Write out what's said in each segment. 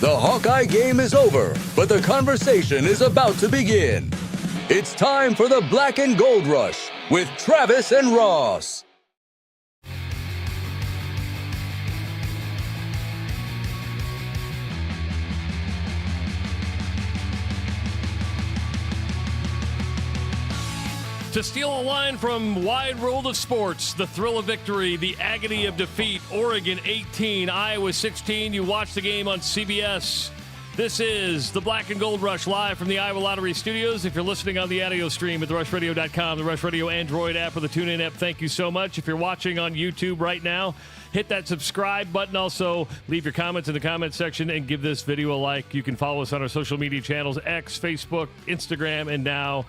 The Hawkeye game is over, but the conversation is about to begin. It's time for the Black and Gold Rush with Travis and Ross. To steal a line from Wide World of Sports, the thrill of victory, the agony of defeat, Oregon 18, Iowa 16. You watch the game on CBS. This is the Black and Gold Rush live from the Iowa Lottery Studios. If you're listening on the audio stream at therushradio.com, the Rush Radio Android app, or the TuneIn app, thank you so much. If you're watching on YouTube right now, hit that subscribe button. Also, leave your comments in the comments section and give this video a like. You can follow us on our social media channels, X, Facebook, Instagram, and now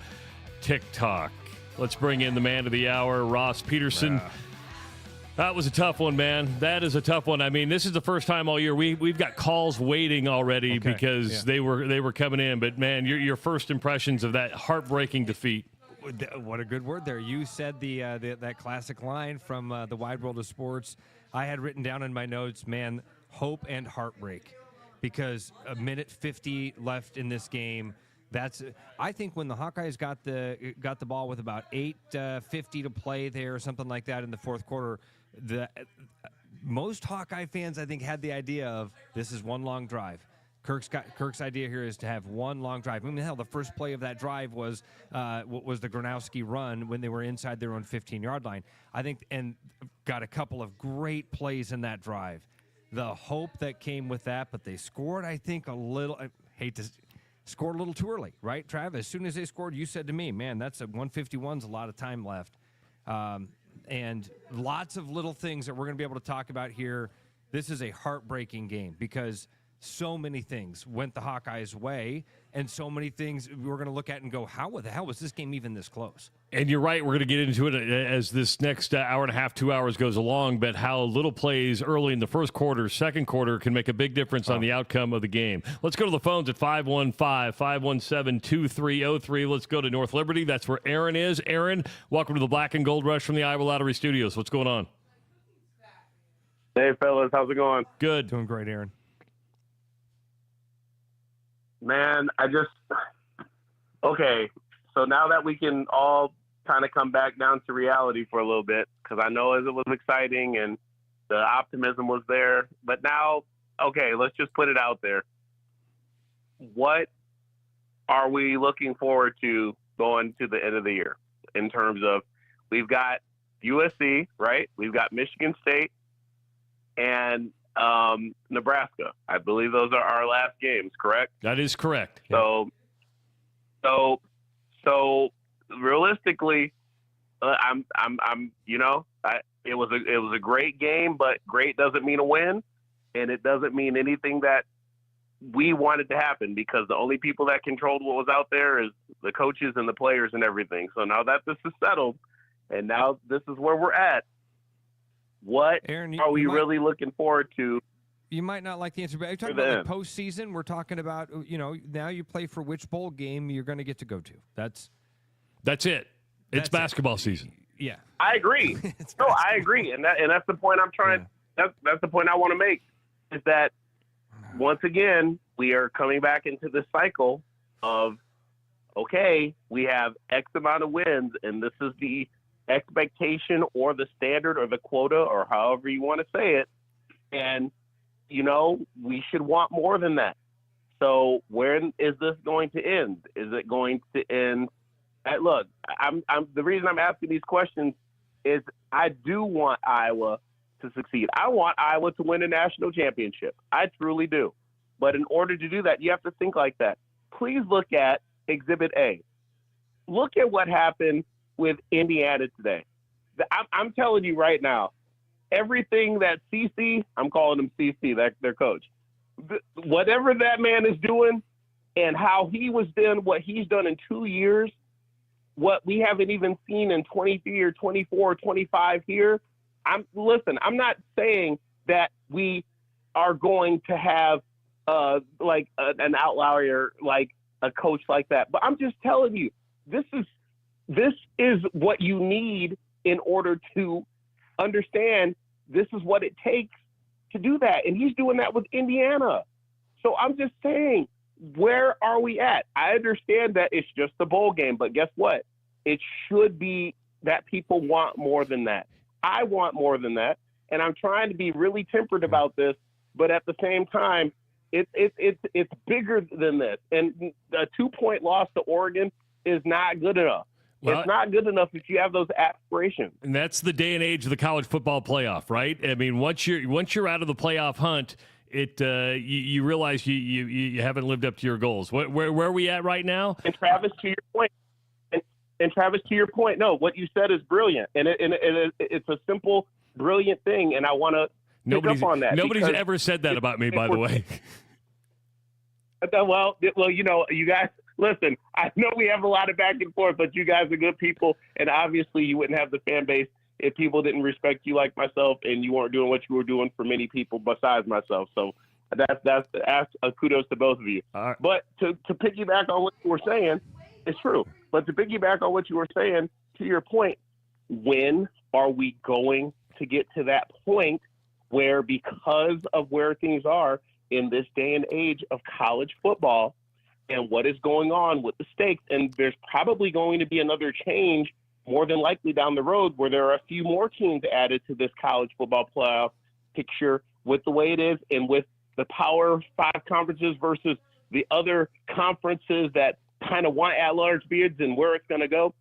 TikTok. Let's bring in the man of the hour, Ross Peterson. That was a tough one, man. That is a tough one. I mean, this is the first time all year we've got calls waiting already because they were coming in. But man, your first impressions of that heartbreaking defeat. What a good word there. You said that classic line from the Wide World of Sports. I had written down in my notes, man, hope and heartbreak, because a minute 50 left in this game. I think when the Hawkeyes got the ball with about 8:50 to play there or something like that in the fourth quarter, most Hawkeye fans I think had the idea of this is one long drive. Kirk's idea here is to have one long drive. I mean, hell, the first play of that drive was the Gronowski run when they were inside their own 15-yard line. I think, and got a couple of great plays in that drive. The hope that came with that, but they scored, I think, a little. I hate to. Scored a little too early, right, Trav? As soon as they scored, you said to me, man, that's 151's a lot of time left. And lots of little things that we're going to be able to talk about here. This is a heartbreaking game because so many things went the Hawkeyes' way, and so many things we're going to look at and go, how the hell was this game even this close? And you're right, we're going to get into it as this next hour and a half, 2 hours goes along, but how little plays early in the first quarter, second quarter can make a big difference on the outcome of the game. Let's go to the phones at 515-517-2303. Let's go to North Liberty. That's where Aaron is. Aaron, welcome to the Black and Gold Rush from the Iowa Lottery Studios. What's going on? Hey, fellas. How's it going? Good. Doing great, Aaron. Man, okay, so now that we can all kind of come back down to reality for a little bit, because I know as it was exciting and the optimism was there, but now, okay, let's just put it out there. What are we looking forward to going to the end of the year in terms of, we've got USC, right? We've got Michigan State and Nebraska. I believe those are our last games, correct? That is correct. So realistically, it was a great game, but great doesn't mean a win, and it doesn't mean anything that we wanted to happen, because the only people that controlled what was out there is the coaches and the players and everything. So now that this is settled, and now this is where we're at, what Aaron, are we really looking forward to? You might not like the answer, but are you talking about like postseason? We're talking about, now you play for which bowl game you're going to get to go to. That's it. It's basketball season. Yeah, I agree. I agree, and that's the point I'm trying. Yeah. That's the point I want to make, is that once again we are coming back into this cycle of, okay, we have X amount of wins, and this is the expectation or the standard or the quota or however you want to say it, and we should want more than that. So when is this going to end? Is it going to end? Look, I'm the reason I'm asking these questions is I do want Iowa to succeed. I want Iowa to win a national championship. I truly do. But in order to do that, you have to think like that. Please look at Exhibit A. Look at what happened with Indiana today. I'm telling you right now, everything that CC, I'm calling him CC, that's their coach, whatever that man is doing and how he was doing what he's done in 2 years, what we haven't even seen in 23 or 24 or 25 here. I'm not saying that we are going to have an outlier, like a coach like that, but I'm just telling you, this is what you need in order to understand this is what it takes to do that. And he's doing that with Indiana. So I'm just saying, where are we at? I understand that it's just a bowl game, but guess what? It should be that people want more than that. I want more than that, and I'm trying to be really tempered about this, but at the same time, it's bigger than this. And a 2-point loss to Oregon is not good enough. Well, it's not good enough if you have those aspirations. And that's the day and age of the college football playoff, right? I mean, once you're out of the playoff hunt, you realize you haven't lived up to your goals. Where are we at right now? And Travis, to your point, no, what you said is brilliant, and it's a simple, brilliant thing, and I want to pick up on that. Nobody's ever said that about me, by the way. Well, you know, you guys, listen, I know we have a lot of back and forth, but you guys are good people, and obviously you wouldn't have the fan base if people didn't respect you like myself, and you weren't doing what you were doing for many people besides myself. So that's kudos to both of you. Right. But to piggyback on what you were saying, it's true. But to piggyback on what you were saying, to your point, when are we going to get to that point where, because of where things are in this day and age of college football and what is going on with the stakes, and there's probably going to be another change more than likely down the road where there are a few more teams added to this college football playoff picture with the way it is and with the Power 5 conferences versus the other conferences that kind of want at-large bids and where it's going to go.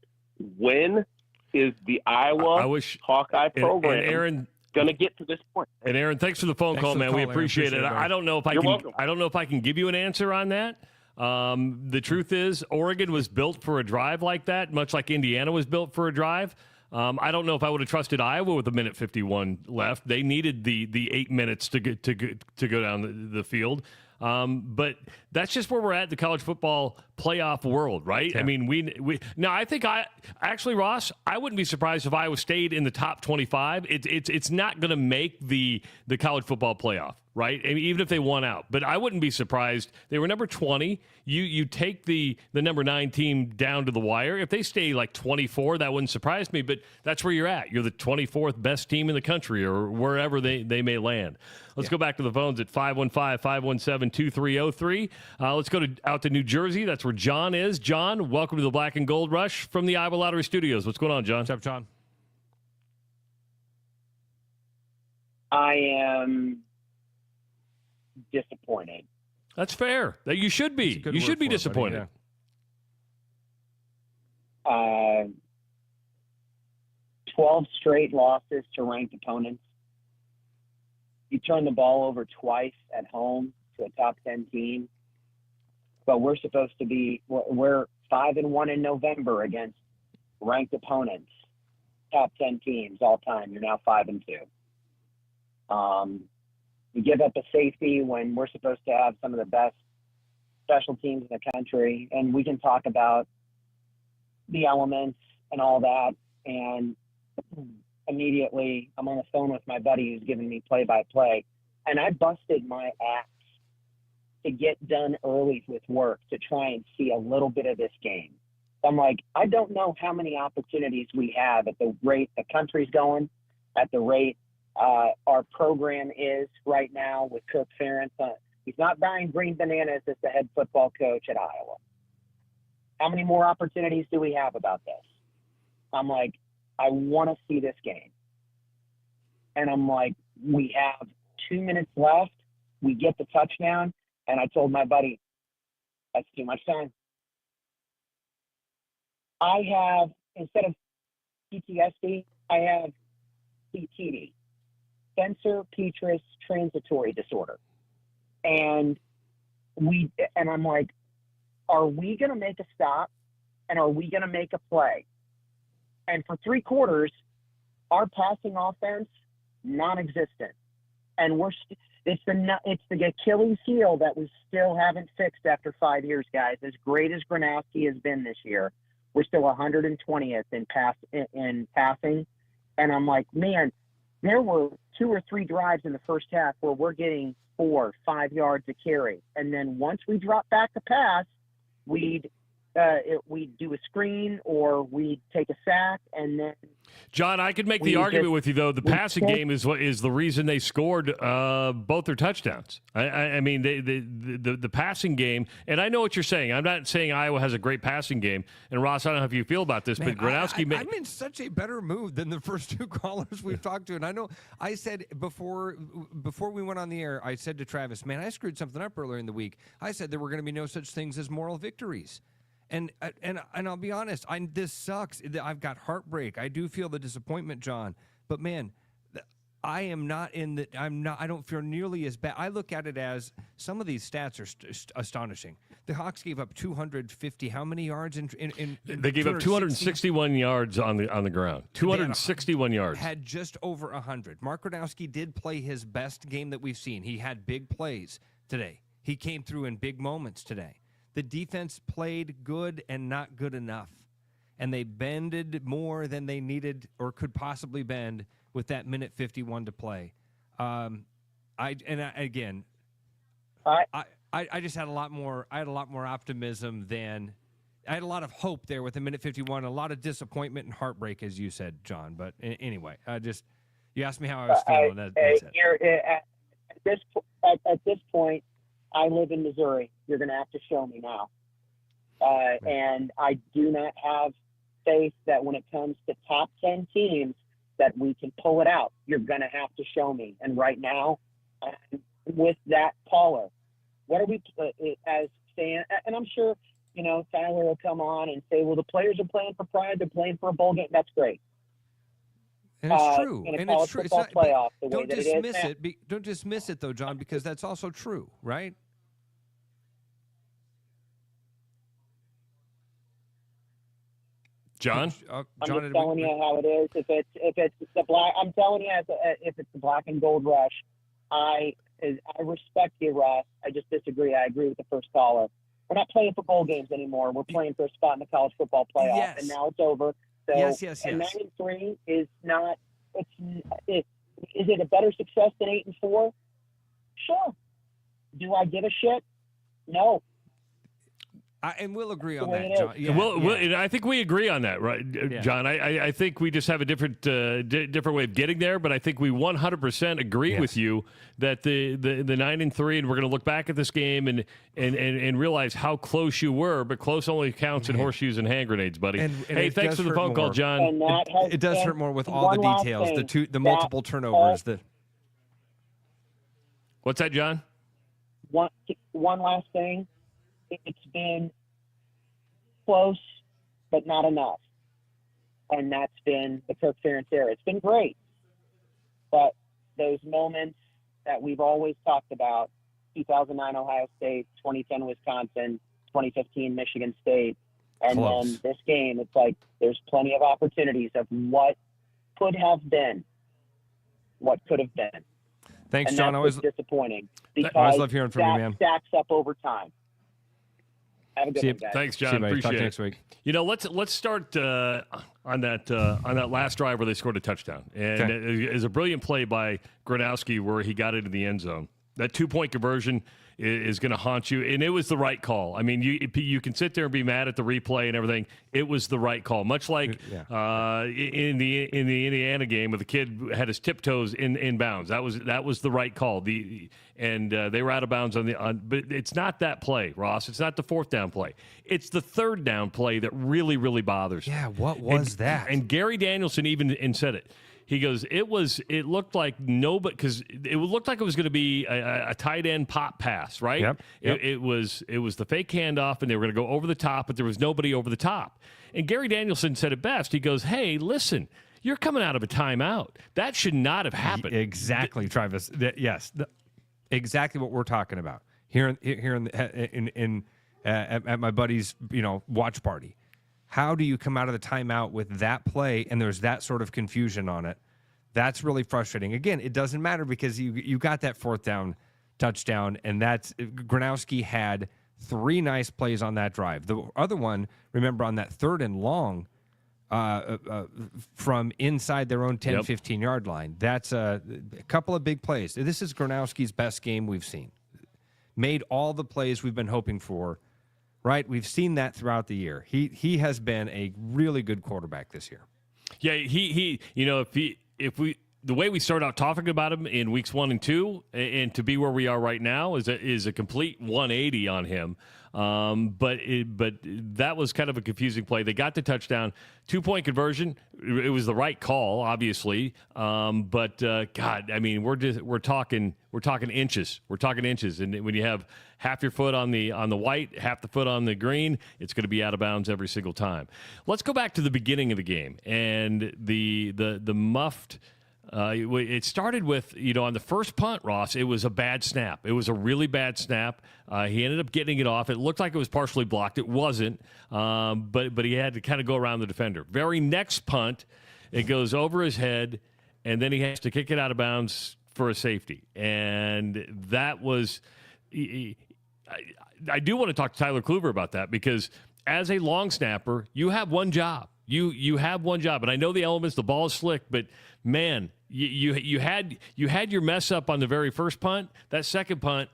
When is the Iowa Hawkeye program going to get to this point? And Aaron, thanks for the phone call, man. We appreciate it. I don't know if I can give you an answer on that. The truth is, Oregon was built for a drive like that, much like Indiana was built for a drive. I don't know if I would have trusted Iowa with 1:51 left. They needed the 8 minutes to go down the field. But that's just where we're at in the college football playoff world, right? Yeah. I mean, we now I think Ross, I wouldn't be surprised if Iowa stayed in the top 25. It's not going to make the college football playoff, right? I mean, even if they won out, but I wouldn't be surprised. They were number 20. You take the number 9 team down to the wire. If they stay like 24, that wouldn't surprise me. But that's where you're at. You're the 24th best team in the country, or wherever they may land. Let's go back to the phones at 515-517-2303. Let's go out to New Jersey. That's where John is. John, welcome to the Black and Gold Rush from the Iowa Lottery Studios. What's going on, John? What's up, John? I am disappointed. That's fair. You should be. You should be disappointed. Buddy, yeah. 12 straight losses to ranked opponents. You turn the ball over twice at home to a top 10 team, but we're 5-1 in November against ranked opponents, top 10 teams all time. You're now 5-2. You give up a safety when we're supposed to have some of the best special teams in the country, and we can talk about the elements and all that. And immediately I'm on the phone with my buddy who's giving me play-by-play, and I busted my ass to get done early with work to try and see a little bit of this game. I'm like, I don't know how many opportunities we have at the rate the country's going, at the rate our program is right now with Kirk Ferentz. He's not buying green bananas as the head football coach at Iowa. How many more opportunities do we have about this? I'm like, I want to see this game. And I'm like, we have 2 minutes left. We get the touchdown. And I told my buddy, that's too much time. I have, instead of PTSD, I have CTD, Spencer Petras Transitory Disorder. And I'm like, are we going to make a stop? And are we going to make a play? And for 3 quarters, our passing offense, non-existent. And it's the Achilles heel that we still haven't fixed after 5 years, guys. As great as Gronowski has been this year, we're still 120th in passing. And I'm like, man, there were 2 or 3 drives in the first half where we're getting 4 or 5 yards a carry. And then once we drop back to pass, we'd we do a screen or we take a sack, and then John, I could make the argument with you though. The passing game is the reason they scored both their touchdowns. I mean, the passing game, and I know what you're saying. I'm not saying Iowa has a great passing game. And Ross, I don't know how you feel about this, but Gronowski I'm in such a better mood than the first two callers we've talked to. And I know I said before we went on the air, I said to Travis, man, I screwed something up earlier in the week. I said there were going to be no such things as moral victories. And I'll be honest, this sucks. I've got heartbreak. I do feel the disappointment, John. But man, I am not in the. I'm not. I don't feel nearly as bad. I look at it as some of these stats are astonishing. The Hawks gave up 250. How many yards in They gave up 261 yards on the ground. 261 yards. Had just over 100. Mark Gronowski did play his best game that we've seen. He had big plays today. He came through in big moments today. The defense played good and not good enough, and they bended more than they needed or could possibly bend with that minute 51 to play. I just had a lot more. I had a lot more optimism than I had a lot of hope there with the minute 51. A lot of disappointment and heartbreak, as you said, John. But anyway, you asked me how I was feeling. That's it. At this point, I live in Missouri. You're going to have to show me now. And I do not have faith that when it comes to top 10 teams that we can pull it out. You're going to have to show me. And right now, with that caller, what are we as fans? And I'm sure, Tyler will come on and say, well, the players are playing for pride. They're playing for a bowl game. That's great. And it's true. And it's true. It's not, playoff, don't dismiss it. Don't dismiss it, though, John, because that's also true, right? John, I'm just telling you how it is. If it's the black, I'm telling you, if it's the black and gold rush, I respect you, Ross. I just disagree. I agree with the first caller. We're not playing for bowl games anymore. We're playing for a spot in the college football playoff, and now it's over. So, yes. And 9-3 is not. Is it a better success than 8-4? Sure. Do I give a shit? No. And we'll agree on that, John. Yeah, I think we agree on that, right, John? I think we just have a different way of getting there, but I think we 100% agree with you that the 9-3, and we're going to look back at this game and realize how close you were, but close only counts in horseshoes and hand grenades, buddy. Hey, thanks for the phone call, John. It does hurt more with all the details, the multiple turnovers. What's that, John? One last thing. It's been close, but not enough. And that's been the Kirk Ferentz era. It's been great. But those moments that we've always talked about, 2009 Ohio State, 2010 Wisconsin, 2015 Michigan State, and then this game, it's like there's plenty of opportunities of what could have been, what could have been. Thanks, and John. Always disappointing. Because I always love hearing from you, man. Stacks up over time. Have a good one, guys. Thanks, John. Appreciate Talk it. Next week. Let's start on that last drive where they scored a touchdown, and it was a brilliant play by Gronowski where he got into the end zone. That 2-point conversion is going to haunt you, and it was the right call. I mean, you can sit there and be mad at the replay and everything. It was the right call, much like in the Indiana game where the kid had his tiptoes in bounds. That was the right call. They were out of bounds but it's not that play, Ross. It's not the fourth down play. It's the third down play that really, really bothers. Yeah, what was that? And Gary Danielson even said it. He goes, it looked like nobody, because it looked like it was going to be a tight end pop pass, right? Yep. It was the fake handoff, and they were going to go over the top, but there was nobody over the top. And Gary Danielson said it best. He goes, hey, listen, you're coming out of a timeout. That should not have happened. Exactly, Travis. Yes, exactly what we're talking about here at my buddy's watch party. How do you come out of the timeout with that play and there's that sort of confusion on it? That's really frustrating. Again, it doesn't matter because you got that fourth down touchdown, and Gronowski had 3 nice plays on that drive. The other one, remember, on that 3rd and long from inside their own 10, 15-yard line. That's a couple of big plays. This is Gronowski's best game we've seen. Made all the plays we've been hoping for right? We've seen that throughout the year. He has been a really good quarterback this year. Yeah, he if we the way we started out talking about him in weeks 1 and 2, and to be where we are right now is a complete 180 on him. But that was kind of a confusing play. They got the touchdown, 2-point conversion. It was the right call, obviously. But God, I mean, we're talking inches. We're talking inches, and when you have half your foot on the white, half the foot on the green, it's going to be out of bounds every single time. Let's go back to the beginning of the game and the muffed. It started with, on the first punt, Ross, it was a bad snap. It was a really bad snap. He ended up getting it off. It looked like it was partially blocked. It wasn't, but he had to kind of go around the defender. Very next punt, it goes over his head, and then he has to kick it out of bounds for a safety. And that was I do want to talk to Tyler Kluver about that, because as a long snapper, you have one job. You have one job, and I know the elements. The ball is slick, but man, you had your mess up on the very first punt. That second punt,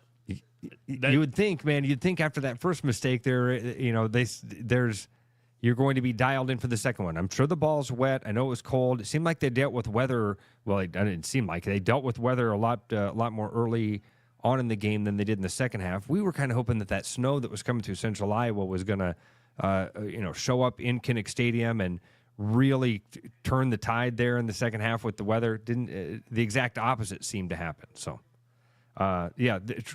you would think, man. You'd think after that first mistake, you're going to be dialed in for the second one. I'm sure the ball's wet. I know it was cold. It seemed like they dealt with weather. Well, it didn't seem like they dealt with weather a lot more early on in the game than they did in the second half. We were kind of hoping that snow that was coming through Central Iowa was going to show up in Kinnick Stadium and really turn the tide there in the second half with the weather. Didn't the exact opposite seemed to happen. So,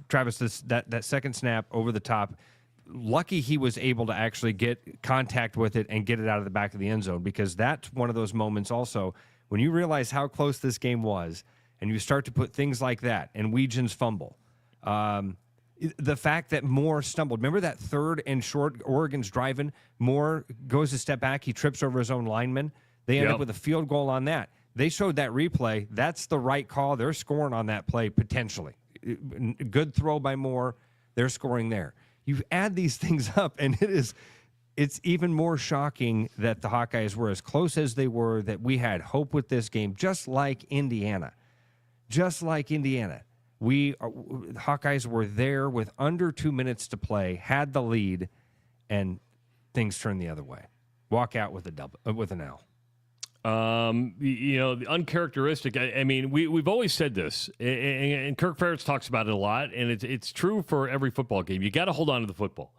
Travis, that second snap over the top, lucky he was able to actually get contact with it and get it out of the back of the end zone, because that's one of those moments also when you realize how close this game was and you start to put things like that and Weegen's fumble. The fact that Moore stumbled. Remember that third and short, Oregon's driving. Moore goes a step back. He trips over his own lineman. They end up with a field goal on that. They showed that replay. That's the right call. They're scoring on that play potentially. Good throw by Moore. They're scoring there. You add these things up, and it's even more shocking that the Hawkeyes were as close as they were, that we had hope with this game, just like Indiana. The Hawkeyes were there with under 2 minutes to play, had the lead, and things turned the other way. Walk out with an L. The uncharacteristic. I mean, we've always said this, and Kirk Ferentz talks about it a lot, and it's true for every football game. You got to hold on to the football.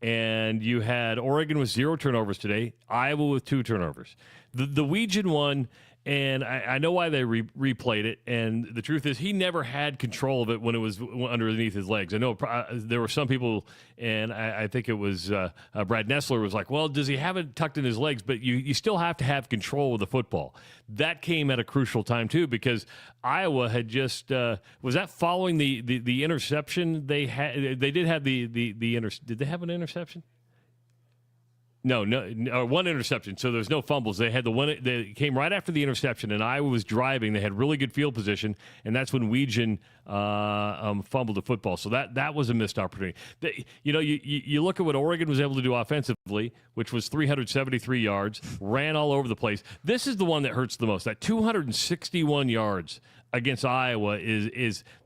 And you had Oregon with 0 turnovers today, Iowa with 2 turnovers. The Weegen one. And I know why they replayed it, and the truth is he never had control of it when it was underneath his legs. I know there were some people, and I think it was Brad Nessler was like, well, does he have it tucked in his legs? But you still have to have control of the football. That came at a crucial time, too, because Iowa had just was that following the interception they had? They did have did they have an interception? No, one interception. So there's no fumbles. They had the one. They came right after the interception, and Iowa was driving. They had really good field position, and that's when Weegen fumbled the football. So that was a missed opportunity. You look at what Oregon was able to do offensively, which was 373 yards, ran all over the place. This is the one that hurts the most. That 261 yards against Iowa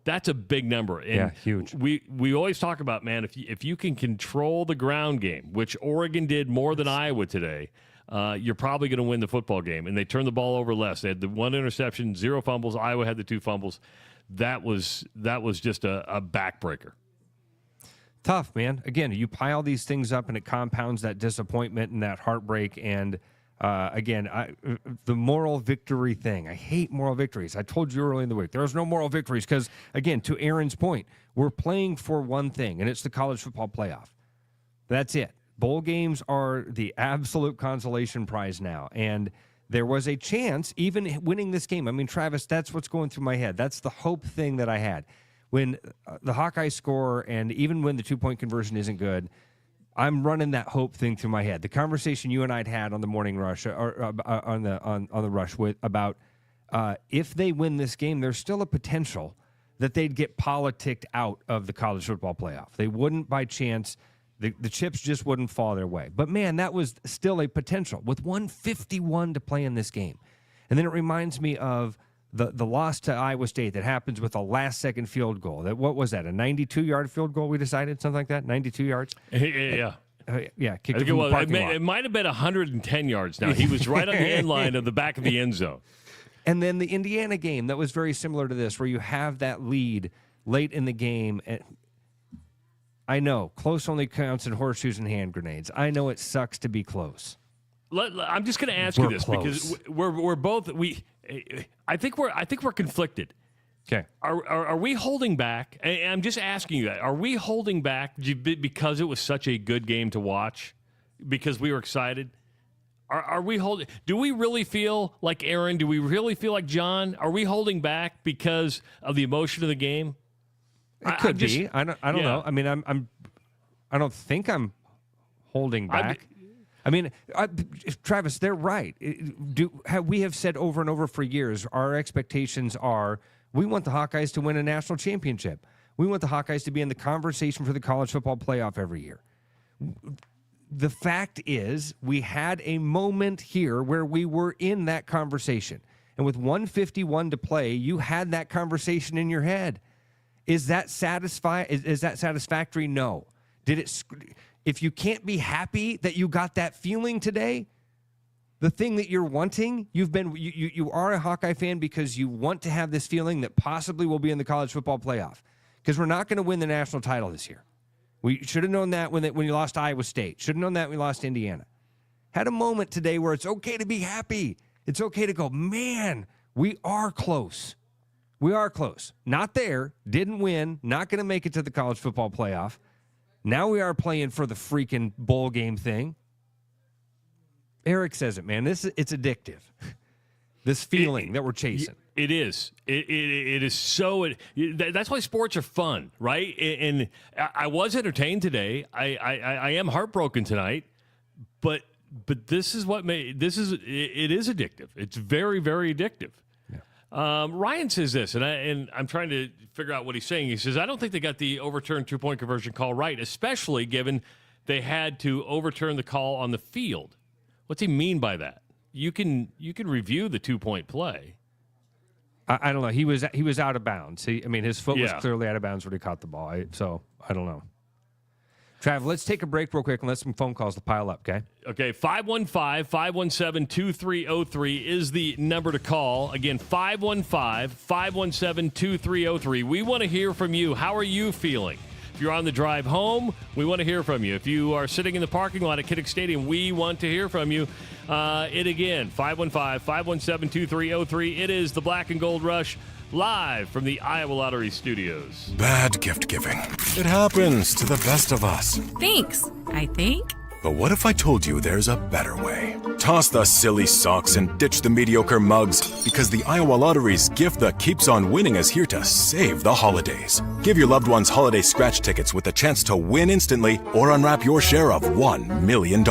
that's a big number. And yeah, huge. We always talk about, man, if you can control the ground game, which Oregon did more than Iowa today, you're probably going to win the football game. And they turned the ball over less. They had the 1 interception, 0 fumbles. Iowa had the 2 fumbles. That was just a backbreaker. Tough, man. Again, you pile these things up and it compounds that disappointment and that heartbreak. And the moral victory thing. I hate moral victories. I told you early in the week, there's no moral victories because, again, to Aaron's point, we're playing for one thing, and it's the college football playoff. That's it. Bowl games are the absolute consolation prize now. And there was a chance, even winning this game. I mean, Travis, that's what's going through my head. That's the hope thing that I had. When the Hawkeyes score, and even when the 2-point conversion isn't good, I'm running that hope thing through my head. The conversation you and I'd had on the morning rush, or on the rush about if they win this game, there's still a potential that they'd get politicked out of the college football playoff. They wouldn't by chance. The chips just wouldn't fall their way. But man, that was still a potential with 151 to play in this game. And then it reminds me of the loss to Iowa State that happens with a last-second field goal. What was that, a 92-yard field goal we decided, something like that, 92 yards? Yeah. kicked I think it from the parking lot. It might have been 110 yards now. He was right on the end line of the back of the end zone. And then the Indiana game, that was very similar to this, where you have that lead late in the game. And I know, close only counts in horseshoes and hand grenades. I know it sucks to be close. I'm just going to ask you this because we're both I think we're conflicted. Okay. Are we holding back? I'm just asking you that. Are we holding back because it was such a good game to watch? Because we were excited? Are we holding? Do we really feel like Aaron? Do we really feel like John? Are we holding back because of the emotion of the game? It could be. I don't know. I mean, I don't think I'm holding back. Travis, they're right. We have said over and over for years, our expectations are we want the Hawkeyes to win a national championship. We want the Hawkeyes to be in the conversation for the college football playoff every year. The fact is, we had a moment here where we were in that conversation. And with 1:51 to play, you had that conversation in your head. Is that satisfactory? No. If you can't be happy that you got that feeling today, the thing that you're wanting, you are a Hawkeye fan because you want to have this feeling that possibly we'll be in the college football playoff. Because we're not going to win the national title this year. We should have known that when you lost Iowa State. Should have known that when we lost Indiana. Had a moment today where it's okay to be happy. It's okay to go, man, we are close. We are close. Not there. Didn't win. Not going to make it to the college football playoff. Now we are playing for the freaking bowl game thing. Eric says it, man. It's addictive. This feeling that we're chasing. It is. It is so. That's why sports are fun, right? And I was entertained today. I am heartbroken tonight, but this is what it is addictive. It's very, very addictive. Yeah. Ryan says this, and I'm trying to figure out what he's saying. He says, I don't think they got the overturned 2-point conversion call right, especially given they had to overturn the call on the field. What's he mean by that? You can review the 2-point play. I don't know. He was out of bounds. His foot was clearly out of bounds when he caught the ball. So I don't know. Trav, let's take a break real quick and let some phone calls to pile up, okay? Okay, 515-517-2303 is the number to call. Again, 515-517-2303. We want to hear from you. How are you feeling? If you're on the drive home, we want to hear from you. If you are sitting in the parking lot at Kinnick Stadium, we want to hear from you. Again, 515-517-2303. It is the Black and Gold Rush, live from the Iowa Lottery Studios. Bad gift giving. It happens to the best of us. Thanks, I think. But what if I told you there's a better way? Toss the silly socks and ditch the mediocre mugs, because the Iowa Lottery's gift that keeps on winning is here to save the holidays. Give your loved ones holiday scratch tickets with a chance to win instantly or unwrap your share of $1 million.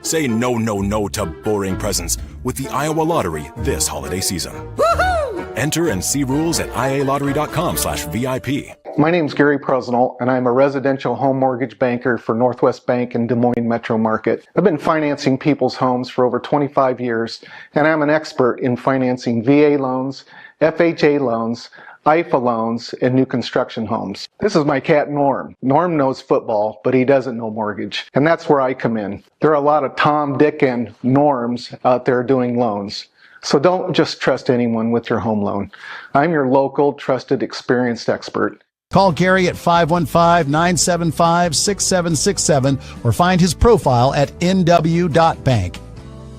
Say no, no, no to boring presents with the Iowa Lottery this holiday season. Woohoo! Enter and see rules at ialottery.com/VIP. My name's Gary Presnell, and I'm a residential home mortgage banker for Northwest Bank in Des Moines Metro Market. I've been financing people's homes for over 25 years, and I'm an expert in financing VA loans, FHA loans, IFA loans, and new construction homes. This is my cat Norm. Norm knows football, but he doesn't know mortgage, and that's where I come in. There are a lot of Tom, Dick, and Norms out there doing loans. So don't just trust anyone with your home loan. I'm your local, trusted, experienced expert. Call Gary at 515-975-6767 or find his profile at nw.bank.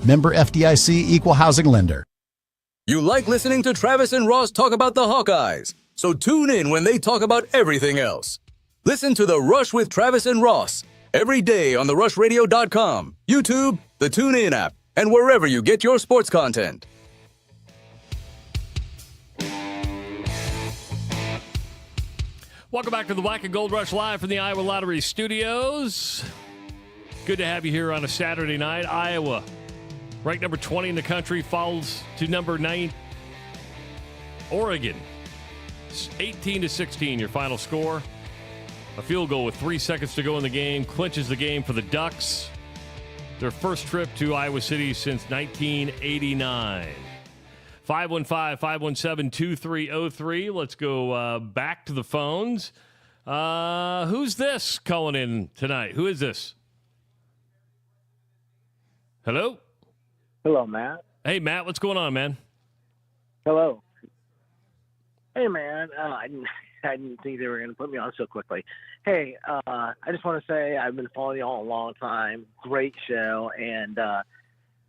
Member FDIC, Equal Housing Lender. You like listening to Travis and Ross talk about the Hawkeyes, so tune in when they talk about everything else. Listen to The Rush with Travis and Ross every day on therushradio.com, YouTube, the TuneIn app, and wherever you get your sports content. Welcome back to the Black and Gold Rush, live from the Iowa Lottery Studios. Good to have you here on a Saturday night. Iowa, ranked number 20 in the country, falls to number 9. Oregon, 18-16, your final score. A field goal with 3 seconds to go in the game clinches the game for the Ducks. Their first trip to Iowa City since 1989. 515-517-2303. Let's go back to the phones. Who's this calling in tonight? Who is this? Hello? Hello, Matt. Hey, Matt, what's going on, man? Hello. Hey, man. I didn't think they were going to put me on so quickly. Hey, I just want to say I've been following you all a long time. Great show. And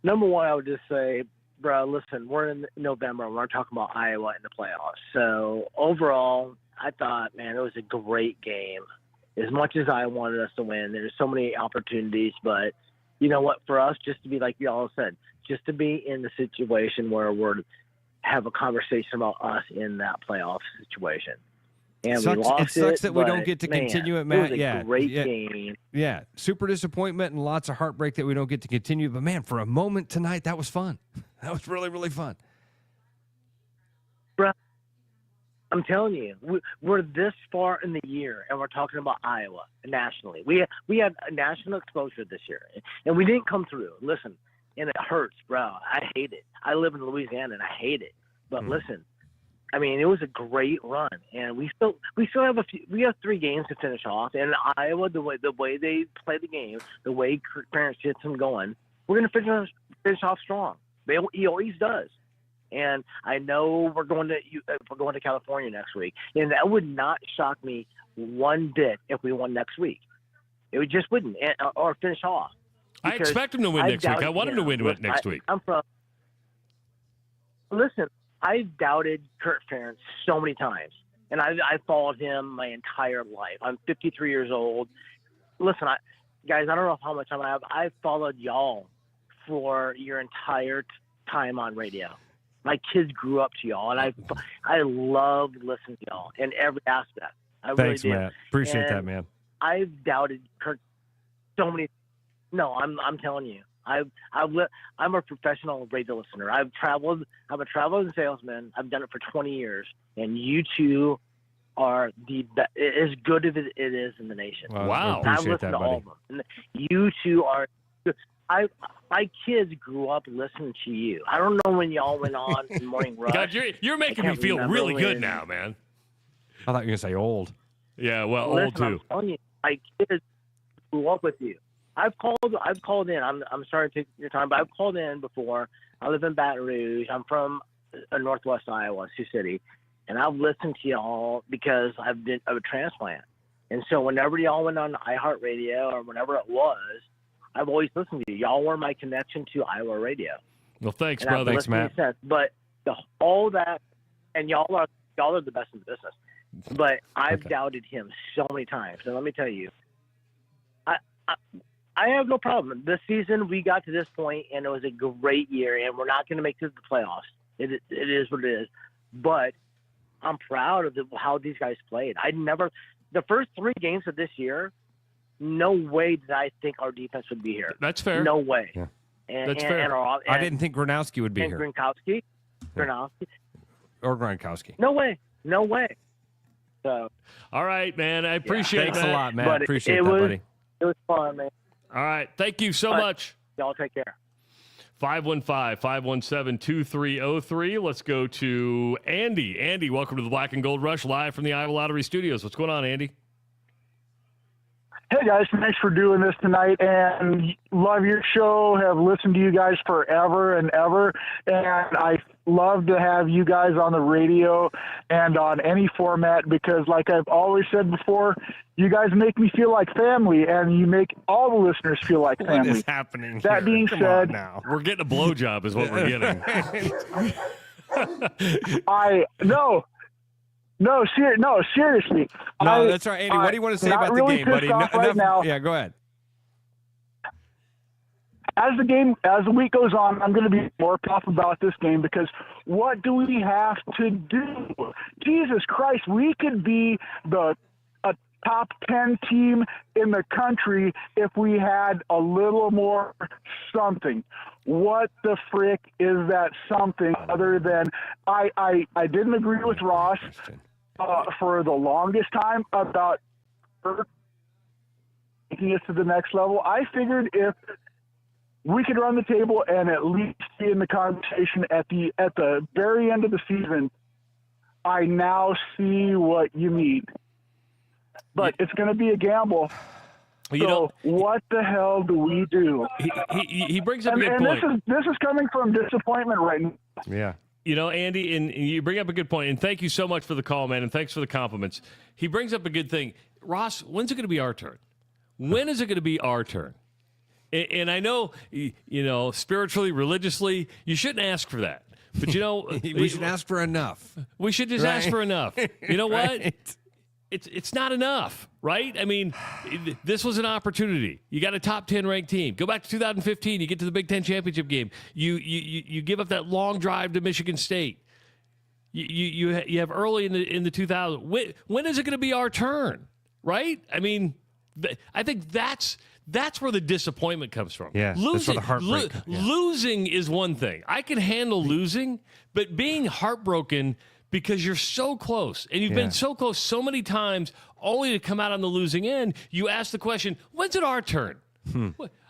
number one, I would just say, bro, listen, we're in November. We're talking about Iowa in the playoffs. So overall, I thought, man, it was a great game. As much as I wanted us to win, there's so many opportunities. But you know what? For us, just to be like you all said, just to be in the situation where we're have a conversation about us in that playoff situation. And we lost it sucks that we don't get to continue it, Matt. It was a great game. Yeah, super disappointment and lots of heartbreak that we don't get to continue. But, man, for a moment tonight, that was fun. That was really, really fun. Bro, I'm telling you, we're this far in the year, and we're talking about Iowa nationally. We had a national exposure this year, and we didn't come through. Listen, and it hurts, bro. I hate it. I live in Louisiana, and I hate it. But listen, I mean, it was a great run, and we still have we have 3 games to finish off. And Iowa, the way they play the game, the way Kirk Ferentz gets them going, we're going to finish off strong. He always does. And I know we're going to California next week, and that would not shock me one bit if we won next week. It just wouldn't, or finish off. I expect him to win next week. I want him to win next week. Listen, I've doubted Kirk Ferentz so many times, and I followed him my entire life. I'm 53 years old. Listen, guys, I don't know how much time I have. I've followed y'all for your entire time on radio. My kids grew up to y'all, and I love listening to y'all in every aspect. Thanks, really do. Matt. Appreciate that, man. I've doubted Kirk so many. No, I'm telling you. I'm a professional radio listener. I'm a traveler and salesman. I've done it for 20 years, and you two are as good as it is in the nation. Wow. I've listened to all of them. And you two are. My kids grew up listening to you. I don't know when y'all went on in Morning Rush. God, you're making me feel really good now, man. I thought you were going to say old. Yeah, well, listen, old too. I'm telling you, my kids grew up with you. I've called in. I'm sorry to take your time, but I've called in before. I live in Baton Rouge. I'm from Northwest Iowa, Sioux City, and I've listened to y'all because I've been a transplant. And so whenever y'all went on iHeartRadio or whenever it was, I've always listened to you. Y'all were my connection to Iowa radio. Well, thanks, And brother. I've Thanks, Matt. But all that, and y'all are the best in the business. But I've doubted him so many times. And let me tell you, I have no problem. This season, we got to this point, and it was a great year, and we're not going to make it to the playoffs. It is what it is. But I'm proud of how these guys played. The first 3 games of this year, no way did I think our defense would be here. That's fair. No way. Yeah. That's fair. I didn't think Gronowski would be and here. Gronkowski. Or Gronkowski. No way. So, all right, man. I appreciate it. Thanks a lot, Matt. But Appreciate it that, was, buddy. It was fun, man. All right. Thank you so much. Y'all take care. 515-517-2303. Let's go to Andy. Andy, welcome to the Black and Gold Rush, live from the Iowa Lottery Studios. What's going on, Andy? Hey, guys. Thanks for doing this tonight, and love your show. Have listened to you guys forever and ever, and I love to have you guys on the radio and on any format because, like I've always said before, you guys make me feel like family, and you make all the listeners feel like family. What is happening That here? being Come said, on now. We're getting a blowjob is what we're getting. No, seriously. No, that's right, Andy. What do you want to say about really the game, buddy? Right now. Yeah, go ahead. As the week goes on, I'm going to be more tough about this game because what do we have to do? Jesus Christ, we could be a top 10 team in the country if we had a little more something. What the frick is that something other than I didn't agree with Ross for the longest time about taking us to the next level. I figured if we could run the table and at least be in the conversation at the very end of the season, I now see what you mean. But it's going to be a gamble. what the hell do we do? He brings up a good point. And this is coming from disappointment right now. Yeah. Andy, and you bring up a good point, and thank you so much for the call, man, and thanks for the compliments. He brings up a good thing. Ross, when's it going to be our turn? When is it going to be our turn? And I know, spiritually, religiously, you shouldn't ask for that. But, we should ask for enough. We should just ask for enough. You know right. what? It's not enough, right? I mean, this was an opportunity. You got a top 10 ranked team. Go back to 2015. You get to the Big Ten championship game. You give up that long drive to Michigan State. You have early in the 2000s. When is it going to be our turn, right? I mean, I think that's where the disappointment comes from. Yeah, losing, that's where the heartbreak. Losing is one thing. I can handle losing, but being heartbroken because you're so close, and you've been so close so many times, only to come out on the losing end, you ask the question, when's it our turn?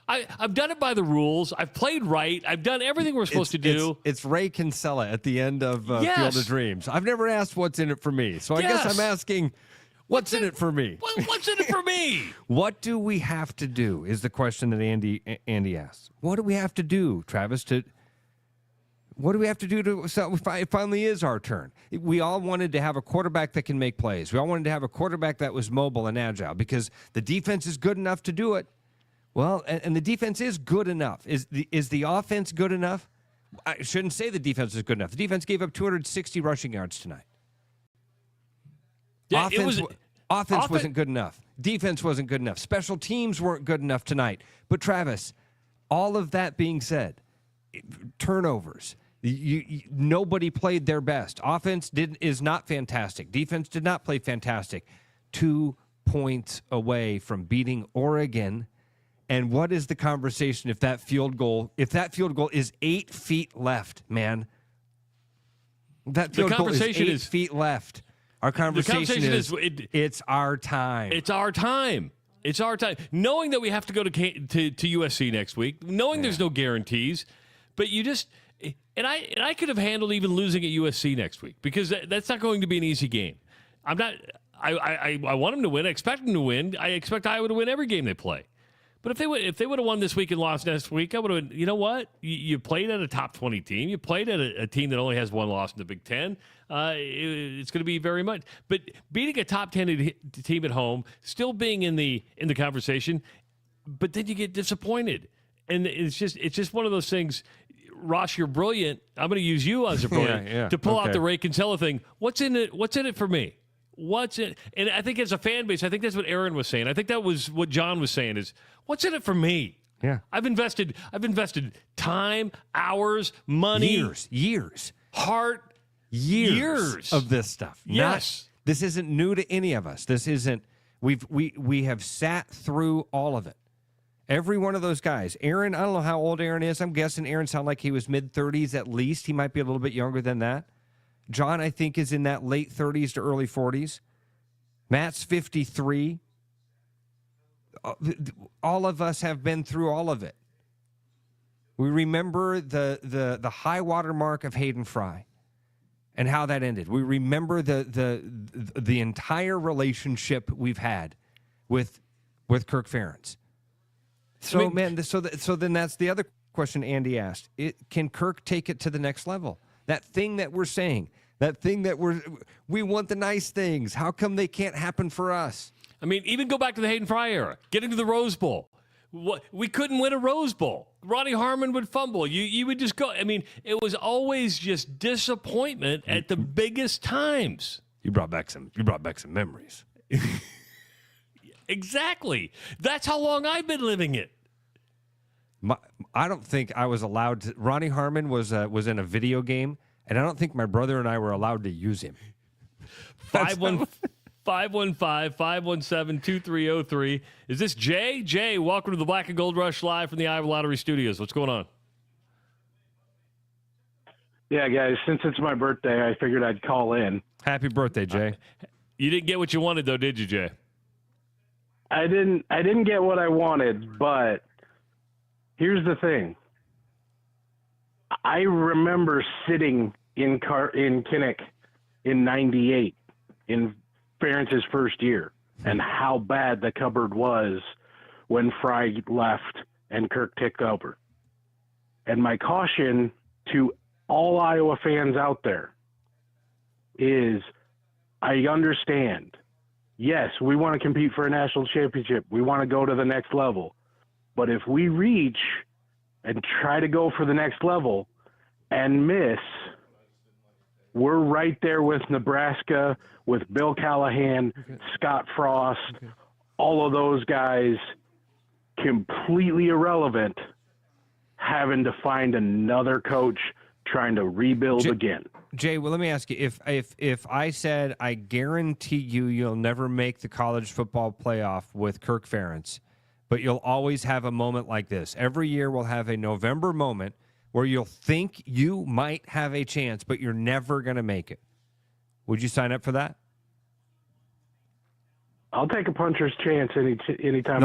I've done it by the rules. I've played right. I've done everything we're supposed to do. It's Ray Kinsella at the end of Field of Dreams. I've never asked what's in it for me, so I guess I'm asking, what's in it for me? What's in it for me? What do we have to do is the question that Andy asks. What do we have to do, Travis, what do we have to do so it finally is our turn? We all wanted to have a quarterback that can make plays. We all wanted to have a quarterback that was mobile and agile because the defense is good enough to do it. Well, and the defense is good enough. Is the offense good enough? I shouldn't say the defense is good enough. The defense gave up 260 rushing yards tonight. Yeah, offense wasn't good enough. Defense wasn't good enough. Special teams weren't good enough tonight. But Travis, all of that being said, turnovers. Nobody played their best. Offense is not fantastic. Defense did not play fantastic. 2 points away from beating Oregon. And what is the conversation if that field goal is 8 feet left, man? That field goal is 8 feet left. Our conversation is it's our time. It's our time. It's our time. Knowing that we have to go to USC next week, knowing there's no guarantees, but you just and I could have handled even losing at USC next week because that's not going to be an easy game. I'm not. I want them to win. I expect them to win. I expect Iowa to win every game they play. But if they would have won this week and lost next week, I would have. You know what? You played at a top 20 team. You played at a team that only has one loss in the Big Ten. It's going to be very much. But beating a top 10 team at home, still being in the conversation, but then you get disappointed, and it's just one of those things. Ross, you're brilliant. I'm going to use you as a brilliant to pull out the Ray Kinsella thing. What's in it? What's in it for me? What's it? And I think as a fan base, I think that's what Aaron was saying. I think that was what John was saying is, what's in it for me? Yeah. I've invested time, hours, money. Years. Heart. Years of this stuff. Yes. This isn't new to any of us. This isn't, we have sat through all of it. Every one of those guys. Aaron, I don't know how old Aaron is. I'm guessing Aaron sounded like he was mid-30s at least. He might be a little bit younger than that. John, I think, is in that late 30s to early 40s. Matt's 53. All of us have been through all of it. We remember the high water mark of Hayden Fry and how that ended. We remember the entire relationship we've had with Kirk Ferentz. So, so then that's the other question Andy asked. Can Kirk take it to the next level? That thing that we're saying, that thing that we want the nice things. How come they can't happen for us? I mean, even go back to the Hayden Fry era, getting to the Rose Bowl. We couldn't win a Rose Bowl. Ronnie Harmon would fumble. You would just go. I mean, it was always just disappointment at the biggest times. You brought back some memories. Exactly. That's how long I've been living it. I don't think I was allowed to. Ronnie Harmon was in a video game, and I don't think my brother and I were allowed to use him. 515-517-2303. Is this Jay? Jay, welcome to the Black and Gold Rush live from the Iowa Lottery Studios. What's going on? Yeah, guys, since it's my birthday, I figured I'd call in. Happy birthday, Jay. You didn't get what you wanted, though, did you, Jay? I didn't get what I wanted, but here's the thing. I remember sitting in Kinnick in 98 in Ferentz's first year and how bad the cupboard was when Fry left and Kirk took over. And my caution to all Iowa fans out there is, I understand. Yes, we want to compete for a national championship. We want to go to the next level. But if we reach and try to go for the next level and miss, we're right there with Nebraska, with Bill Callahan, Scott Frost, all of those guys, completely irrelevant, having to find another coach trying to rebuild again. Jay, well, let me ask you, if I said I guarantee you'll never make the college football playoff with Kirk Ferentz, but you'll always have a moment like this. Every year we'll have a November moment where you'll think you might have a chance, but you're never going to make it. Would you sign up for that? I'll take a puncher's chance anytime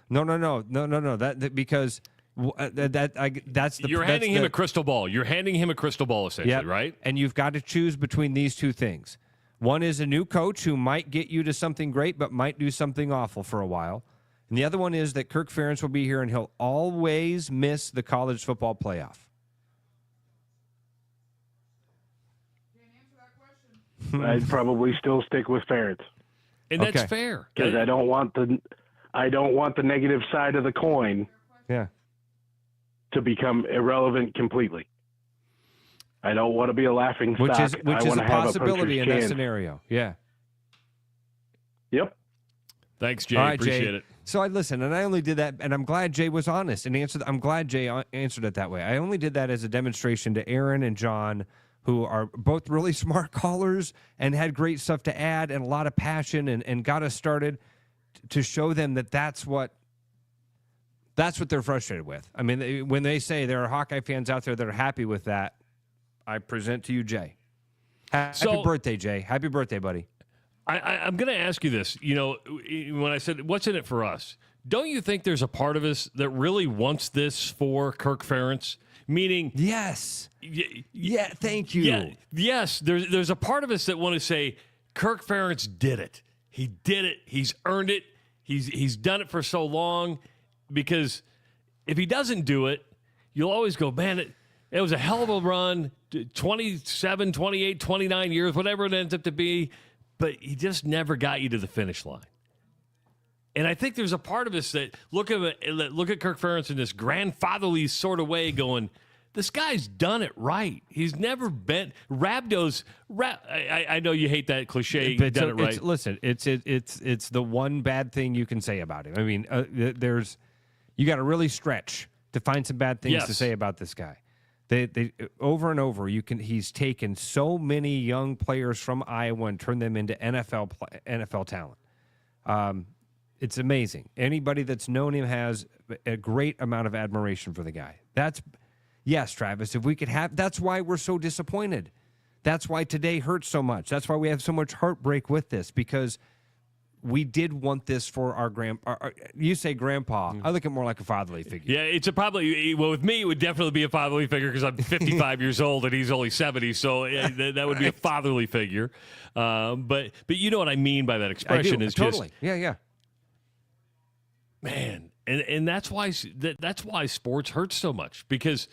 No. That because that's the you're handing him a crystal ball. You're handing him a crystal ball, essentially, right? And you've got to choose between these two things. One is a new coach who might get you to something great, but might do something awful for a while. And the other one is that Kirk Ferentz will be here and he'll always miss the college football playoff. I'd probably still stick with Ferentz. And that's fair. Because I don't want the negative side of the coin to become irrelevant completely. I don't want to be a laughing stock. Which is a possibility in that chance. scenario. Yeah. Yep. Thanks, Jay. All right, Appreciate Jay. it. So I listened, and I only did that, and I'm glad Jay was honest and answered. I'm glad Jay answered it that way. I only did that as a demonstration to Aaron and John, who are both really smart callers and had great stuff to add and a lot of passion and got us started, to show them that that's what they're frustrated with. I mean, when they say there are Hawkeye fans out there that are happy with that, I present to you, Jay. Happy birthday, Jay. Happy birthday, buddy. I'm going to ask you this. You know, when I said, what's in it for us? Don't you think there's a part of us that really wants this for Kirk Ferentz? Meaning, yes. Yeah, thank you. Yeah, yes, there's a part of us that want to say, Kirk Ferentz did it. He did it. He's earned it. He's done it for so long. Because if he doesn't do it, you'll always go, man, it was a hell of a run, 27, 28, 29 years, whatever it ends up to be. But he just never got you to the finish line. And I think there's a part of us that look at Kirk Ferentz in this grandfatherly sort of way going, this guy's done it right. He's never been Rabdo's. I know you hate that cliche. But done it right. Listen, it's the one bad thing you can say about him. I mean, you got to really stretch to find some bad things to say about this guy. They over and over he's taken so many young players from Iowa and turned them into NFL talent. It's amazing. Anybody that's known him has a great amount of admiration for the guy. Yes, Travis, if we could have, that's why we're so disappointed. That's why today hurts so much. That's why we have so much heartbreak with this, because we did want this for our grandpa. You say grandpa. I look at more like a fatherly figure. Yeah, it's with me, it would definitely be a fatherly figure because I'm 55 years old and he's only 70. So that would be a fatherly figure. But you know what I mean by that expression is totally. Just, yeah. Man, and that's why sports hurts so much, because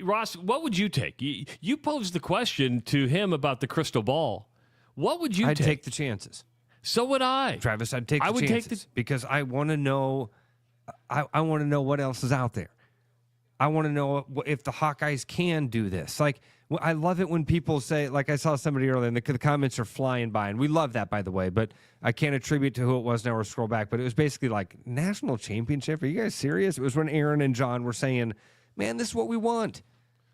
Ross, what would you take? You posed the question to him about the crystal ball. What would you take? I'd take the chances. So would I. Travis, I'd take the chances because I want to know I want to know what else is out there. I want to know if the Hawkeyes can do this. Like, I love it when people say, like I saw somebody earlier, and the comments are flying by, and we love that, by the way, but I can't attribute to who it was now or scroll back, but it was basically like, national championship? Are you guys serious? It was when Aaron and John were saying, man, this is what we want.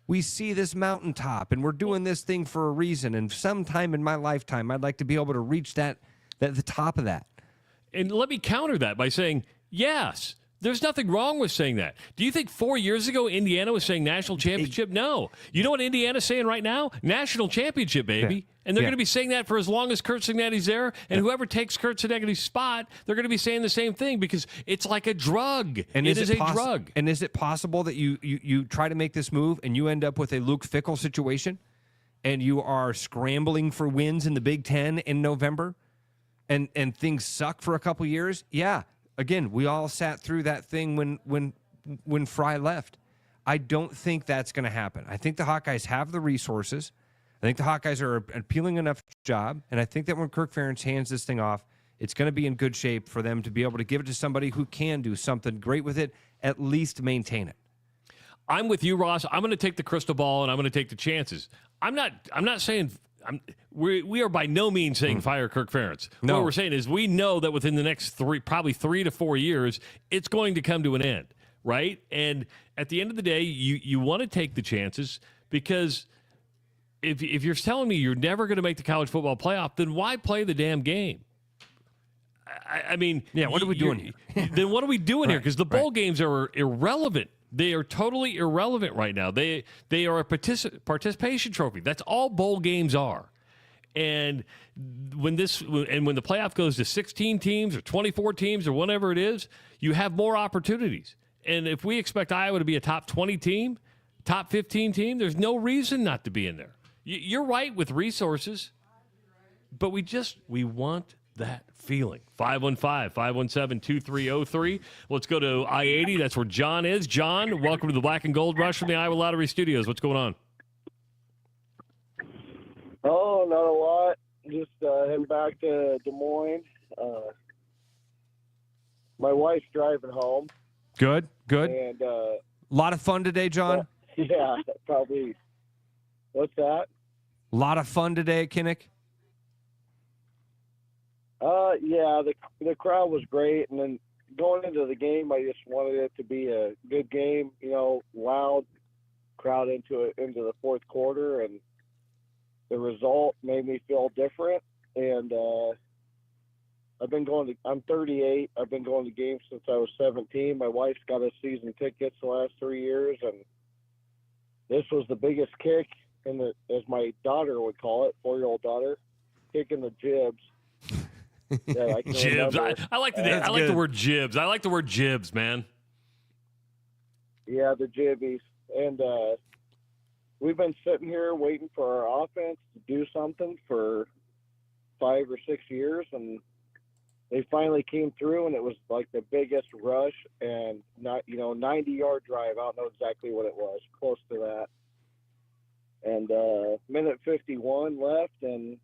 We see this mountaintop, and we're doing this thing for a reason, and sometime in my lifetime, I'd like to be able to reach the top of that. And let me counter that by saying, yes, there's nothing wrong with saying that. Do you think 4 years ago Indiana was saying national championship? No. You know what Indiana's saying right now? National championship, baby. Yeah. And they're going to be saying that for as long as Kurt Cignetti's there. And whoever takes Kurt Cignetti's spot, they're going to be saying the same thing because it's like a drug. And it is a drug. And is it possible that you try to make this move and you end up with a Luke Fickell situation and you are scrambling for wins in the Big Ten in November? and things suck for a couple years, yeah. Again, we all sat through that thing when Fry left. I don't think that's going to happen. I think the Hawkeyes have the resources. I think the Hawkeyes are an appealing enough job, and I think that when Kirk Ferentz hands this thing off, it's going to be in good shape for them to be able to give it to somebody who can do something great with it, at least maintain it. I'm with you, Ross. I'm going to take the crystal ball and I'm going to take the chances. I'm not saying we are by no means saying fire Kirk Ferentz. No. What we're saying is we know that within the next probably 3 to 4 years, it's going to come to an end, right? And at the end of the day, you want to take the chances because if you're telling me you're never going to make the college football playoff, then why play the damn game? I mean, yeah. What are we doing here? Then what are we doing here? Because the bowl games are irrelevant. They are totally irrelevant right now. They are a participation trophy. That's all bowl games are. And when the playoff goes to 16 teams or 24 teams or whatever it is, you have more opportunities. And if we expect Iowa to be a top 20 team, top 15 team, there's no reason not to be in there. You're right with resources, but we want that feeling. 515-517-2303. Let's go to I-80. That's where John is. John, welcome to the Black and Gold Rush from the Iowa Lottery Studios. What's going on? Oh, not a lot. Just heading back to Des Moines. My wife's driving home. Good. And a lot of fun today, John? Yeah, probably. What's that? A lot of fun today at Kinnick? Yeah, the crowd was great, and then going into the game, I just wanted it to be a good game, loud crowd into the fourth quarter, and the result made me feel different. And I'm 38. I've been going to games since I was 17. My wife's got us season tickets the last 3 years, and this was the biggest kick as my daughter would call it, 4-year-old daughter, kicking the jibs. Yeah, jibs. I like the word jibs. I like the word jibs, man. Yeah, the jibbies. And we've been sitting here waiting for our offense to do something for 5 or 6 years, and they finally came through, and it was like the biggest rush and 90-yard drive. I don't know exactly what it was, close to that. And minute 51 left, and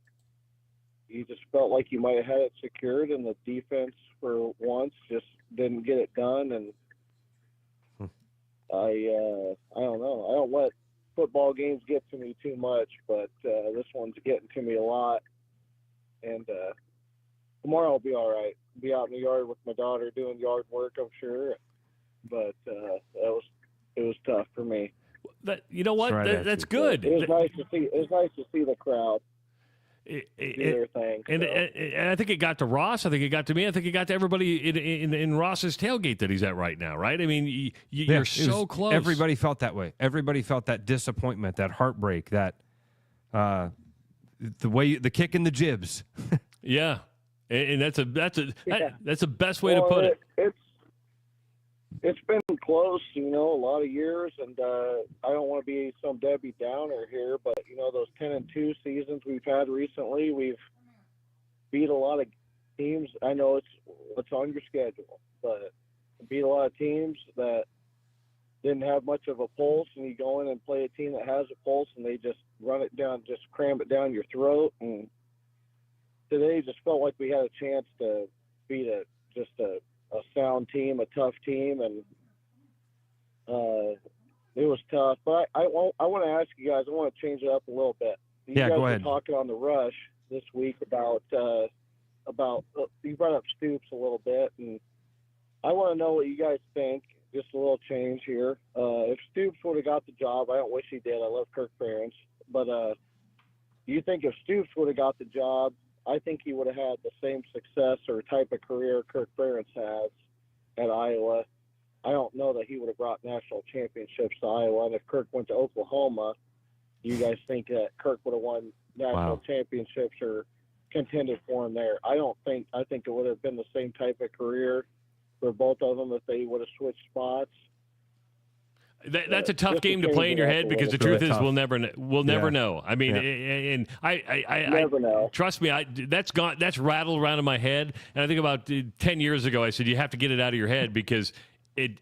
you just felt like you might have had it secured, and the defense for once just didn't get it done. And I don't know. I don't let football games get to me too much, but this one's getting to me a lot. And tomorrow I'll be all right. Be out in the yard with my daughter doing yard work, I'm sure. But it was tough for me. You know what? That's good. It was nice to see. It was nice to see the crowd. Do their thing. And I think it got to Ross. I think it got to me. I think it got to everybody in Ross's tailgate that he's at right now, right? I mean, you're so close. Everybody felt that way. Everybody felt that disappointment, that heartbreak, that the kick in the jibs. Yeah, and that's the best way to put it. It's been close, a lot of years, and I don't want to be some Debbie Downer here, but those 10-2 seasons we've had recently, we've beat a lot of teams. I know it's on your schedule, but beat a lot of teams that didn't have much of a pulse, and you go in and play a team that has a pulse, and they just run it down, just cram it down your throat. And today just felt like we had a chance to beat a sound team, a tough team, and it was tough. But I want to ask you guys, I want to change it up a little bit. You guys go were ahead. talking on the Rush this week about you brought up Stoops a little bit, and I want to know what you guys think. Just a little change here. If Stoops would have got the job, I don't wish he did. I love Kirk Ferentz, but do you think if Stoops would have got the job, I think he would have had the same success or type of career Kirk Ferentz has at Iowa? I don't know that he would have brought national championships to Iowa. And if Kirk went to Oklahoma, do you guys think that Kirk would have won national championships or contended for him there? I think it would have been the same type of career for both of them if they would have switched spots. That's a tough game to play in your head because the truth is we'll never know. I mean, and I Never know. Trust me, that's rattled around in my head. And I think about 10 years ago, I said you have to get it out of your head because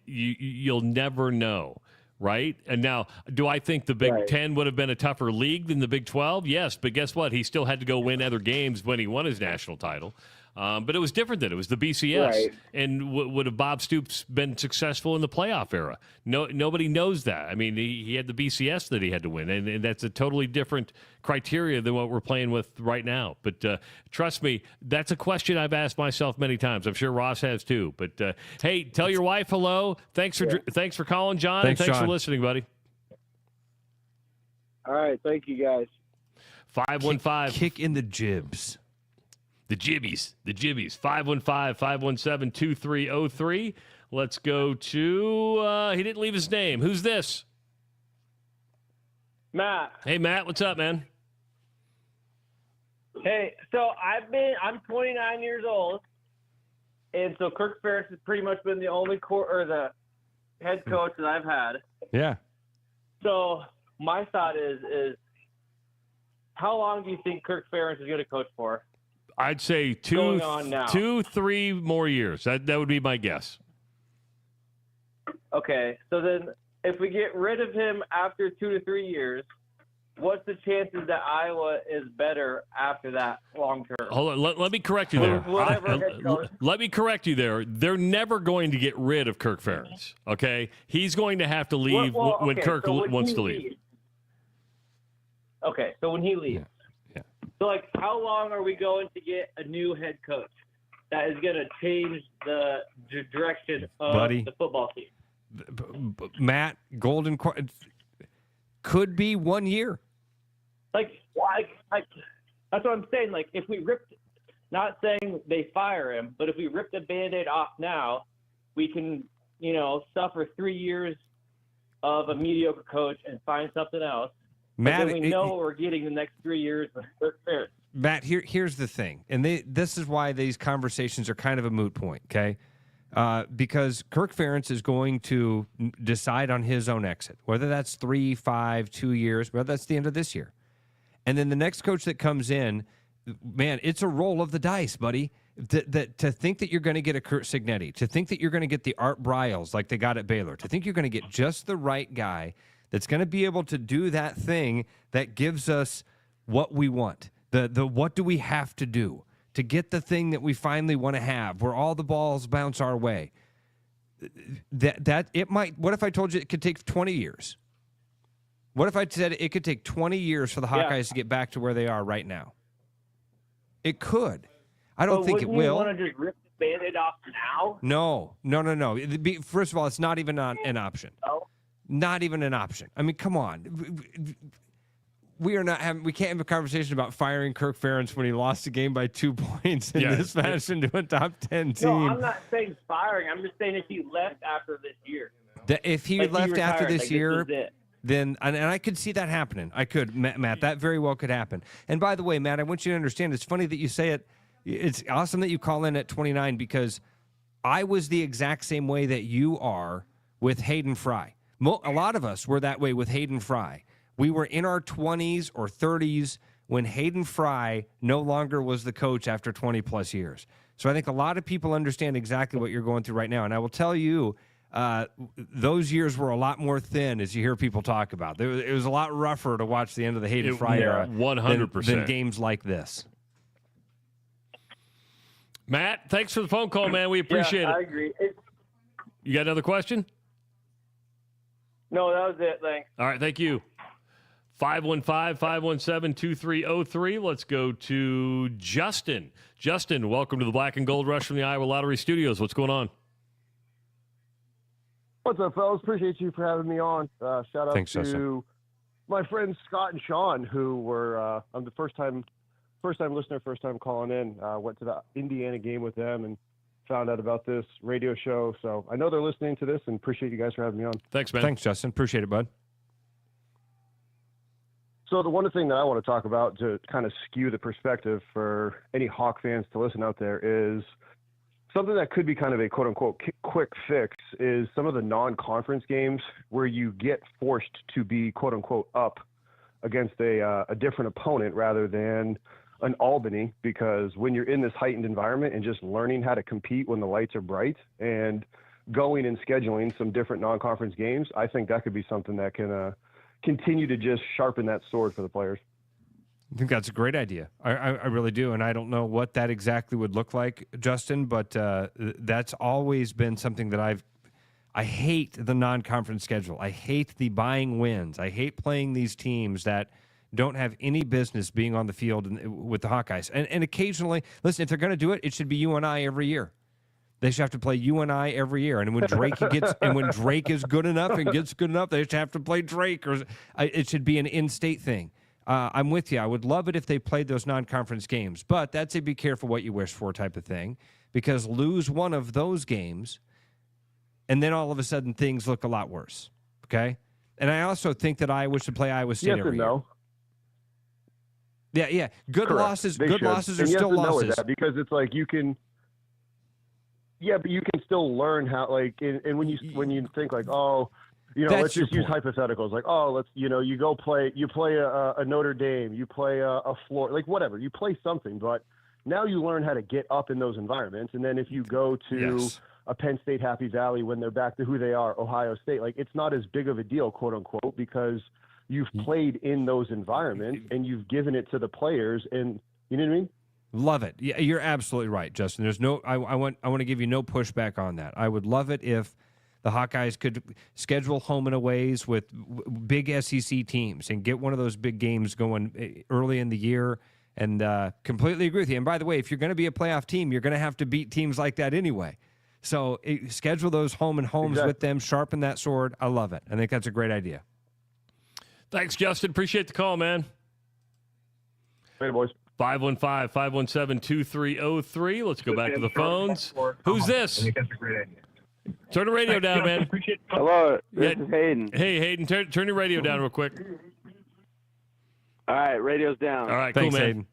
you'll never know. Right? And now, do I think the Big Ten would have been a tougher league than the Big 12? Yes, but guess what? He still had to go win other games when he won his national title. But it was different then. It was the BCS. Right. And would have Bob Stoops been successful in the playoff era? No, nobody knows that. I mean, he had the BCS that he had to win, and that's a totally different criteria than what we're playing with right now. But trust me, that's a question I've asked myself many times. I'm sure Ross has too. But hey, tell your wife hello. Thanks for calling, John, and thanks for listening, buddy. All right, thank you guys. 515 kick in the jibs. The Jibbies. 515-517-2303. Let's go to, he didn't leave his name. Who's this? Matt. Hey, Matt. What's up, man? Hey, so I'm 29 years old, and so Kirk Ferentz has pretty much been the only the head coach that I've had. Yeah. So my thought is how long do you think Kirk Ferentz is going to coach for? I'd say 3 more years. That would be my guess. Okay, so then if we get rid of him after 2 to 3 years, what's the chances that Iowa is better after that long term? Hold on, let me correct you there. Let me correct you there. They're never going to get rid of Kirk Ferentz. Okay, he's going to have to leave when Kirk wants to leave. Okay, so when he leaves. Yeah. So, how long are we going to get a new head coach that is going to change the direction of the football team? Matt, could be 1 year. That's what I'm saying. If we ripped, not saying they fire him, but if we rip the Band-Aid off now, we can, suffer 3 years of a mediocre coach and find something else. Matt, we know what we're getting the next 3 years with Kirk Ferentz. Matt, here's the thing, and this is why these conversations are kind of a moot point, okay? Because Kirk Ferentz is going to decide on his own exit, whether that's 3, 5, 2 years, whether that's the end of this year. And then the next coach that comes in, man, it's a roll of the dice, buddy. To think that you're going to get a Kurt Signetti, to think that you're going to get the Art Briles like they got at Baylor, to think you're going to get just the right guy that's going to be able to do that thing that gives us what we want. The what do we have to do to get the thing that we finally want to have, where all the balls bounce our way. That it might. What if I told you it could take 20 years? What if I said it could take 20 years for the Hawkeyes to get back to where they are right now? It could. I don't think it will. You want to just rip the Band-Aid off now? No. First of all, it's not even an option. No. Not even an option. I mean, come on. We can't have a conversation about firing Kirk Ferentz when he lost a game by 2 points in this fashion to a top 10 team. No, I'm not saying firing. I'm just saying if he left after this year. If he left after this year, this then and I could see that happening. I could, Matt. That very well could happen. And by the way, Matt, I want you to understand. It's funny that you say it. It's awesome that you call in at 29 because I was the exact same way that you are with Hayden Fry. A lot of us were that way with Hayden Fry. We were in our 20s or 30s when Hayden Fry no longer was the coach after 20-plus years. So I think a lot of people understand exactly what you're going through right now. And I will tell you, those years were a lot more thin, as you hear people talk about. It was a lot rougher to watch the end of the Hayden Fry era 100%. Than games like this. Matt, thanks for the phone call, man. We appreciate it. I agree. You got another question? No, that was it. Thanks. All right, thank you. 515-517-2303. Let's go to Justin. Justin, welcome to the Black and Gold Rush from the Iowa Lottery Studios. What's going on? What's up, fellas? Appreciate you for having me on. Shout out Thanks, to Justin. my friends Scott and Sean, who were I'm the first time listener, first time calling in. Went to the Indiana game with them and found out about this radio show. So I know they're listening to this and appreciate you guys for having me on. Thanks, man. Thanks, Justin. Appreciate it, bud. So the one thing that I want to talk about to kind of skew the perspective for any Hawk fans to listen out there is something that could be kind of a quote-unquote quick fix is some of the non-conference games where you get forced to be quote-unquote up against a different opponent rather than an Albany, because when you're in this heightened environment and just learning how to compete when the lights are bright and going and scheduling some different non-conference games, I think that could be something that can continue to just sharpen that sword for the players. I think that's a great idea. I really do. And I don't know what that exactly would look like, Justin, but that's always been something that I hate the non-conference schedule. I hate the buying wins. I hate playing these teams that don't have any business being on the field with the Hawkeyes. And occasionally, listen, if they're going to do it, it should be UNI every year. They should have to play UNI every year. And when Drake is good enough and gets good enough, they should have to play Drake. Or it should be an in-state thing. I'm with you. I would love it if they played those non-conference games. But that's a be careful what you wish for type of thing. Because lose one of those games, and then all of a sudden things look a lot worse. Okay? And I also think that Iowa should play Iowa State every year. Yeah. Good Correct. losses. They Good should. losses are and still you have to know losses. that because it's like you can. Yeah, but you can still learn how. Like, and when you think like, oh, let's just use hypotheticals. Like, oh, you go play. You play a Notre Dame. You play a Florida. Like whatever. You play something, but now you learn how to get up in those environments. And then if you go to a Penn State Happy Valley when they're back to who they are, Ohio State, like it's not as big of a deal, quote unquote, because you've played in those environments and you've given it to the players, and you know what I mean? Love it. Yeah, you're absolutely right, Justin. There's no. I want to give you no pushback on that. I would love it if the Hawkeyes could schedule home and aways with big SEC teams and get one of those big games going early in the year. And completely agree with you. And by the way, if you're going to be a playoff team, you're going to have to beat teams like that anyway. So schedule those home and homes with them. Sharpen that sword. I love it. I think that's a great idea. Thanks, Justin. Appreciate the call, man. Later, boys. 515-517-2303. Let's go back to the phones. Who's this? I think that's a great idea. Turn the radio down, man. Hello, this is Hayden. Hey, Hayden, turn your radio down real quick. All right, radio's down. All right, Thanks, cool, man. Hayden.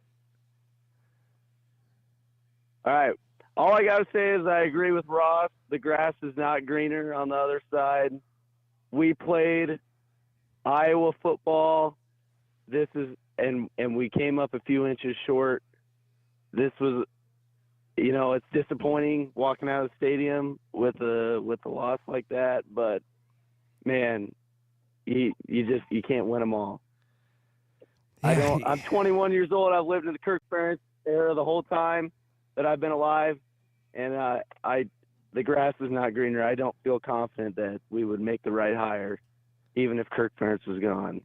All right. All I got to say is I agree with Ross. The grass is not greener on the other side. We played Iowa football. And we came up a few inches short. This was, it's disappointing walking out of the stadium with a loss like that. But man, you can't win them all. Yeah. I'm 21 years old. I've lived in the Kirk Ferentz era the whole time that I've been alive, and the grass is not greener. I don't feel confident that we would make the right hire, even if Kirk Ferentz was gone.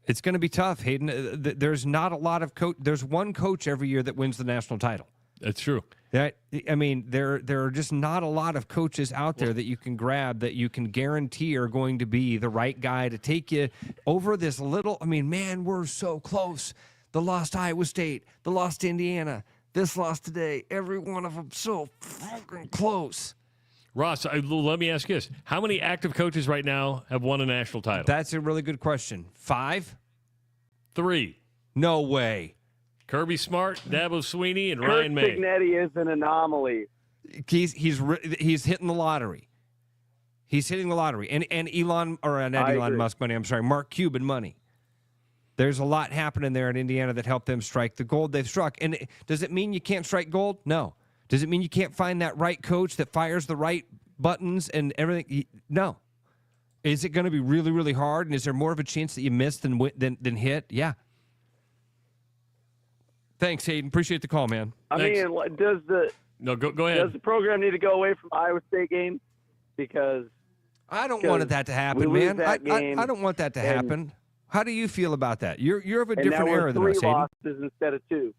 It's going to be tough, Hayden. There's not a lot of coach. There's one coach every year that wins the national title. That's true. I mean, there are just not a lot of coaches out there that you can grab that you can guarantee are going to be the right guy to take you over this little. I mean, man, we're so close. The loss to Iowa State, the loss to Indiana, this loss today. Every one of them so fucking close. Ross, let me ask you this. How many active coaches right now have won a national title? That's a really good question. 5? 3. No way. Kirby Smart, Dabo Sweeney, and Kirk Ryan May. Signetti is an anomaly. He's hitting the lottery. He's hitting the lottery. And Elon Musk money, I'm sorry, Mark Cuban money. There's a lot happening there in Indiana that helped them strike the gold they've struck. And does it mean you can't strike gold? No. Does it mean you can't find that right coach that fires the right buttons and everything? No. Is it going to be really, really hard? And is there more of a chance that you miss than hit? Yeah. Thanks, Hayden. Appreciate the call, man. Go ahead. Does the program need to go away from Iowa State games? Because I don't want that to happen, man. I don't want that to happen. How do you feel about that? You're of a different era than us, Hayden. 3 losses instead of 2.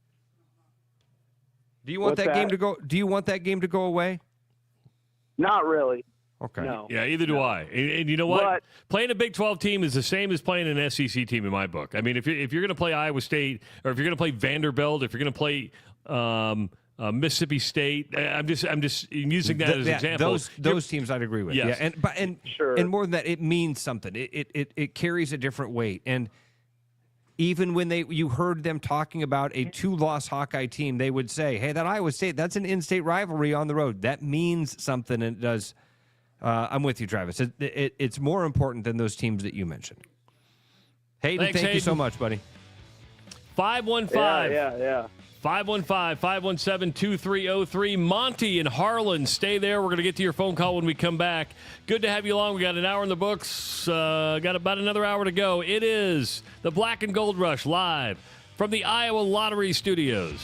Do you want that game to go? Do you want that game to go away? Not really. Okay. No. Yeah, either do I. And you know what? Playing a Big 12 team is the same as playing an SEC team in my book. I mean, if you're going to play Iowa State, or if you're going to play Vanderbilt, if you're going to play Mississippi State, I'm just using that as an example. Those teams I'd agree with. Yes. Yeah, and more than that, it means something. It carries a different weight. And even when you heard them talking about a 2-loss Hawkeye team, they would say, hey, that Iowa State, that's an in-state rivalry on the road. That means something, and it does. I'm with you, Travis. It's more important than those teams that you mentioned. Hayden, Thanks, thank you so much, buddy. 515. Yeah. 515-517-2303. Monty in Harlan, stay there. We're going to get to your phone call when we come back. Good to have you along. We got an hour in the books. Got about another hour to go. It is the Black and Gold Rush live from the Iowa Lottery Studios.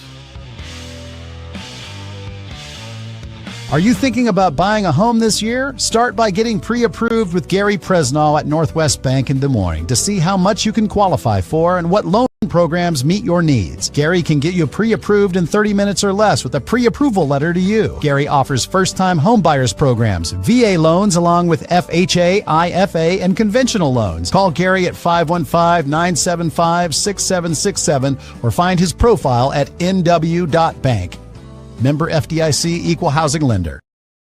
Are you thinking about buying a home this year? Start by getting pre-approved with Gary Presnall at Northwest Bank in Des Moines to see how much you can qualify for and what loan programs meet your needs. Gary can get you pre-approved in 30 minutes or less with a pre-approval letter to you. Gary offers first-time homebuyers programs, VA loans along with FHA, IFA, and conventional loans. Call Gary at 515-975-6767 or find his profile at nw.bank. Member FDIC, Equal Housing Lender.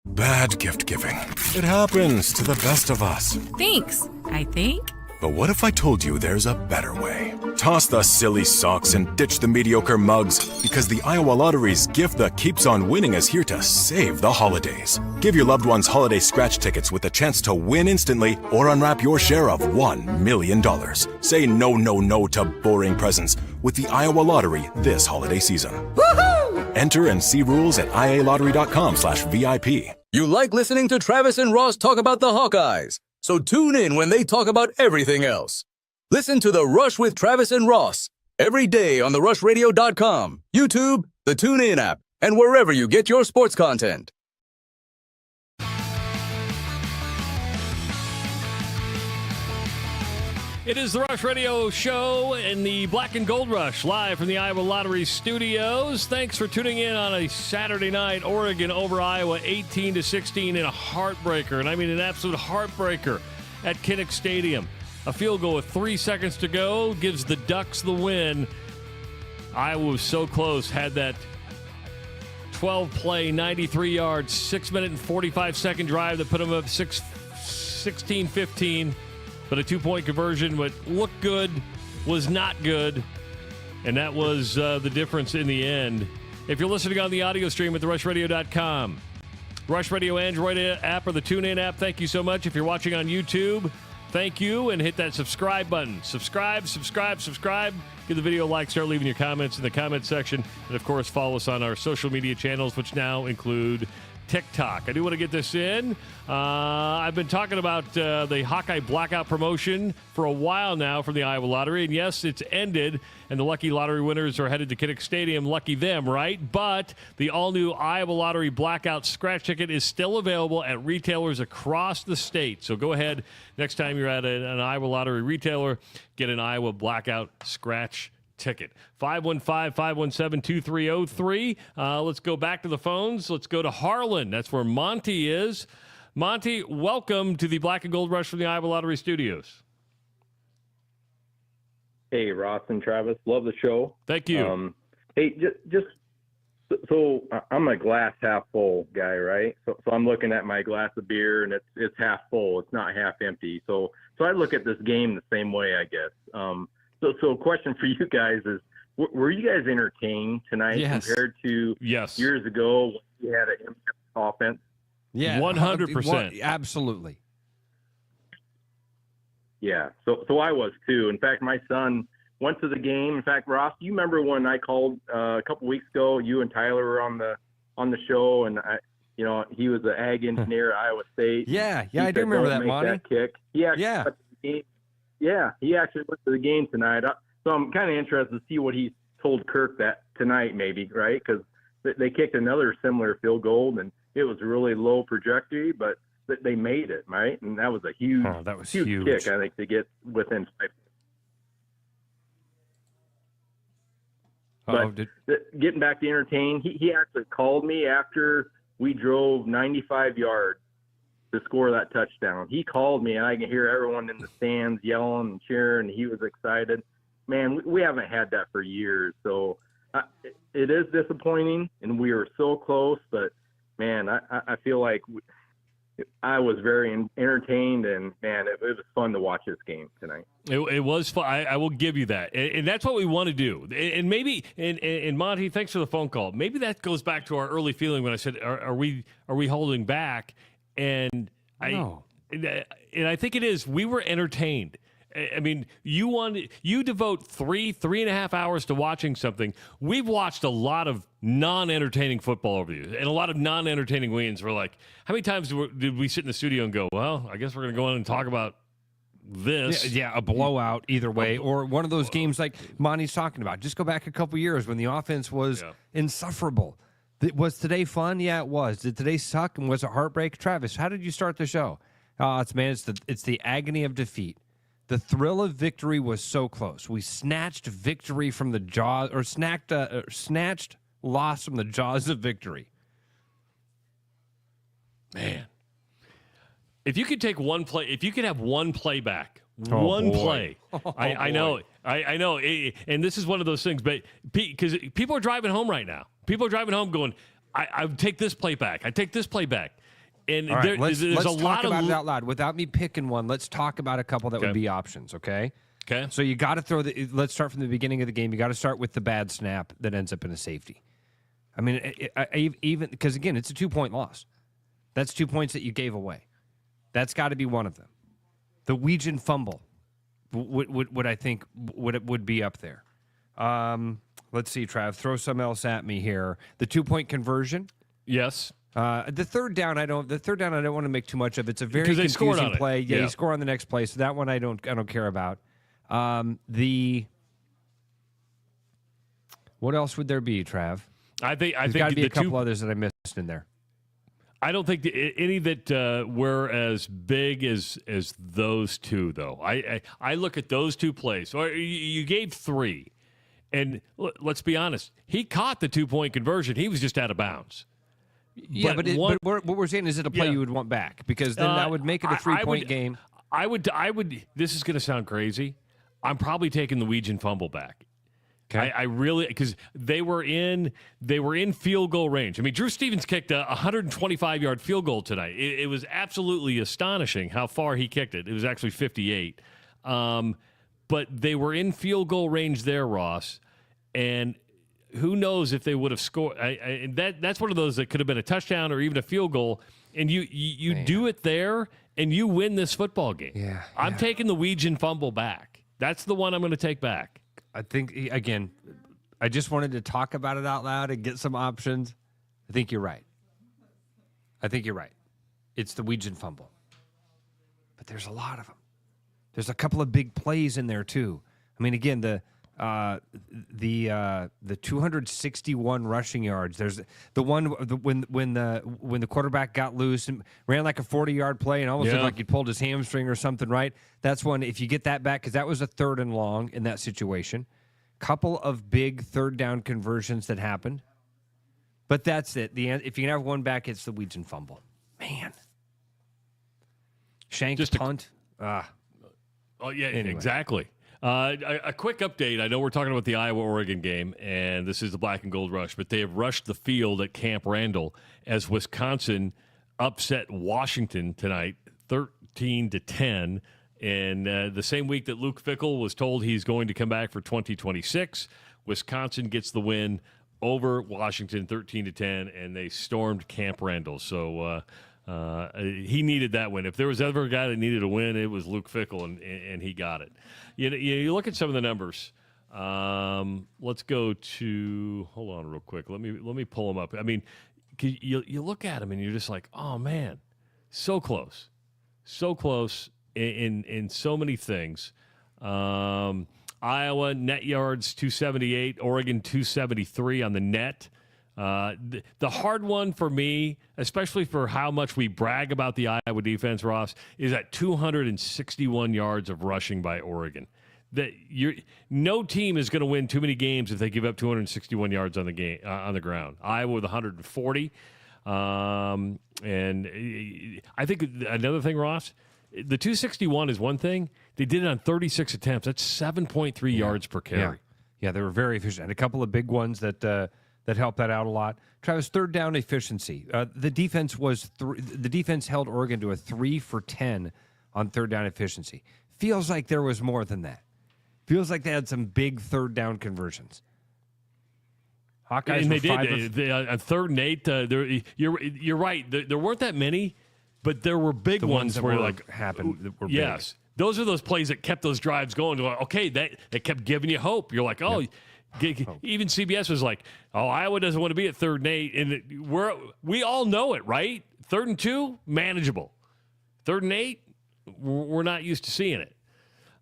Bad gift giving. It happens to the best of us. Thanks, I think. But what if I told you there's a better way? Toss the silly socks and ditch the mediocre mugs, because the Iowa Lottery's gift that keeps on winning is here to save the holidays. Give your loved ones holiday scratch tickets with a chance to win instantly or unwrap your share of $1 million. Say no, no, no to boring presents with the Iowa Lottery this holiday season. Woohoo! Enter and see rules at ialottery.com/VIP. You like listening to Travis and Ross talk about the Hawkeyes, so tune in when they talk about everything else. Listen to The Rush with Travis and Ross every day on therushradio.com, YouTube, the TuneIn app, and wherever you get your sports content. It is the Rush Radio Show in the Black and Gold Rush, live from the Iowa Lottery Studios. Thanks for tuning in on a Saturday night. Oregon over Iowa, 18-16 in a heartbreaker, and I mean an absolute heartbreaker at Kinnick Stadium. A field goal with 3 seconds to go gives the Ducks the win. Iowa was so close, had that 12-play, 93-yard, 6-minute and 45-second drive that put them up 16-15. But a 2-point conversion, what looked good was not good, and that was the difference in the end. If you're listening on the audio stream at therushradio.com, Rush Radio Android app or the TuneIn app, thank you so much. If you're watching on YouTube, thank you, and hit that subscribe button. Subscribe. Give the video a like, start leaving your comments in the comment section, and of course, follow us on our social media channels, which now include TikTok. I do want to get this in. I've been talking about the Hawkeye Blackout promotion for a while now from the Iowa Lottery, and yes, it's ended, and the lucky lottery winners are headed to Kinnick Stadium. Lucky them, right? But the all-new Iowa Lottery Blackout scratch ticket is still available at retailers across the state. So go ahead, next time you're at an Iowa Lottery retailer, get an Iowa Blackout scratch ticket. 515-517-2303. Let's go back to the phones. Let's go to Harlan. That's where Monty is. Monty, welcome to the Black and Gold Rush from the Iowa Lottery Studios. Hey, Ross and Travis. Love the show. Thank you. Hey, so I'm a glass half full guy, right? So I'm looking at my glass of beer and it's half full. It's not half empty. So I look at this game the same way, I guess. So question for you guys is, were you guys entertained tonight compared to years ago when you had an offense? Yeah, 100%. Absolutely. Yeah, so I was too. In fact, my son went to the game. In fact, Ross, do you remember when I called a couple weeks ago? You and Tyler were on the show, and he was an ag engineer at Iowa State. Yeah, I do remember that, Monty. That kick. He actually went to the game tonight. So I'm kind of interested to see what he told Kirk that tonight, maybe, right? Because they kicked another similar field goal, and it was a really low trajectory, but they made it, right? And that was a huge, huge kick, I think, to get within 5. But getting back to entertain, he actually called me after we drove 95 yards to score that touchdown. He called me, and I can hear everyone in the stands yelling and cheering, and he was excited. Man, we haven't had that for years, so it is disappointing, and we were so close. But man, I feel like I was very entertained, and man, it was fun to watch this game tonight. It was fun. I will give you that, and that's what we want to do. And maybe, and Monty, thanks for the phone call. Maybe that goes back to our early feeling when I said, "Are we holding back?" And I think it is. We were entertained. I mean, you devote 3.5 hours to watching something. We've watched a lot of non-entertaining football over the years, and a lot of non-entertaining wins. We're like, how many times did we sit in the studio and go, well, I guess we're going to go on and talk about this? Yeah, a blowout either way, or one of those games like Monty's talking about. Just go back a couple years when the offense was insufferable. Was today fun? Yeah, it was. Did today suck? And was it heartbreak? Travis, how did you start the show? It's the agony of defeat. The thrill of victory was so close. We snatched victory from the jaws, or snatched loss from the jaws of victory. Man, if you could take one play, if you could have one play back, play. I know, and this is one of those things. But because people are driving home right now, people are driving home going, I would take this play back. I take this play back. And all right, there's let's a lot talk about of it out loud without me picking one. Let's talk about a couple that would be options. Okay. Okay. So you got to let's start from the beginning of the game. You got to start with the bad snap that ends up in a safety. I mean, even because again, it's a 2-point loss. That's 2 points that you gave away. That's got to be one of them. The Weejan fumble would I think would be up there. Let's see, Trav, throw something else at me here. The 2-point conversion. Yes. The third down, I don't want to make too much of. It's a very confusing play. Yeah, you score on the next play, so that one I don't care about. What else would there be, Trav? There's got to be a couple others that I missed in there. I don't think any that were as big as those two, though. I look at those two plays. Or you gave three, and let's be honest, he caught the 2-point conversion. He was just out of bounds. Yeah, but what we're saying is it a play you would want back, because then that would make it a 3-point game. I would. This is going to sound crazy. I'm probably taking the Weejan fumble back. Okay. I really, because they were in field goal range. I mean, Drew Stevens kicked a 125-yard field goal tonight. It was absolutely astonishing how far he kicked it. It was actually 58. But they were in field goal range there, Ross, and who knows if they would have scored? That's one of those that could have been a touchdown or even a field goal, and you do it there, and you win this football game. Yeah, I'm taking the Weejan fumble back. That's the one I'm going to take back. I think, again, I just wanted to talk about it out loud and get some options. I think you're right. It's the Weejan fumble. But there's a lot of them. There's a couple of big plays in there, too. I mean, again, the 261 rushing yards. There's the one when the quarterback got loose and ran like a 40-yard play and almost looked like he pulled his hamstring or something. Right? That's one. If you get that back, because that was a 3rd and long in that situation. Couple of big 3rd down conversions that happened, but that's it. If you can have one back, it's the Weejan fumble. Man, Shank punt. Oh yeah, anyway. Exactly. A quick update. I know we're talking about the Iowa-Oregon game, and this is the Black and Gold Rush, but they have rushed the field at Camp Randall as Wisconsin upset Washington tonight, 13-10. And the same week that Luke Fickell was told he's going to come back for 2026, Wisconsin gets the win over Washington, 13-10, and they stormed Camp Randall. So he needed that win. If there was ever a guy that needed a win, it was Luke Fickell, and he got it. You look at some of the numbers. Let's go to – hold on real quick. Let me pull them up. I mean, you look at them, and you're just like, oh, man, so close. So close in so many things. Iowa, net yards, 278. Oregon, 273 on the net. The hard one for me, especially for how much we brag about the Iowa defense, Ross, is at 261 yards of rushing by Oregon. No team is going to win too many games if they give up 261 yards on the ground. Iowa with 140, and I think another thing, Ross, the 261 is one thing. They did it on 36 attempts. That's 7.3 yards per carry. Yeah, they were very efficient. And a couple of big ones that that helped that out a lot. Travis, third down efficiency. The defense held Oregon to a 3 for 10 on third down efficiency. Feels like there was more than that. Feels like they had some big third down conversions. Hawkeyes, and they did. On 3rd and 8, you're right. There weren't that many, but there were big ones that where were like happened. That were yes, those are those plays that kept those drives going. Okay, that kept giving you hope. You're like, oh. Yeah. Even CBS was like, "Oh, Iowa doesn't want to be at 3rd and 8," and we all know it, right? 3rd and 2, manageable. 3rd and 8, we're not used to seeing it.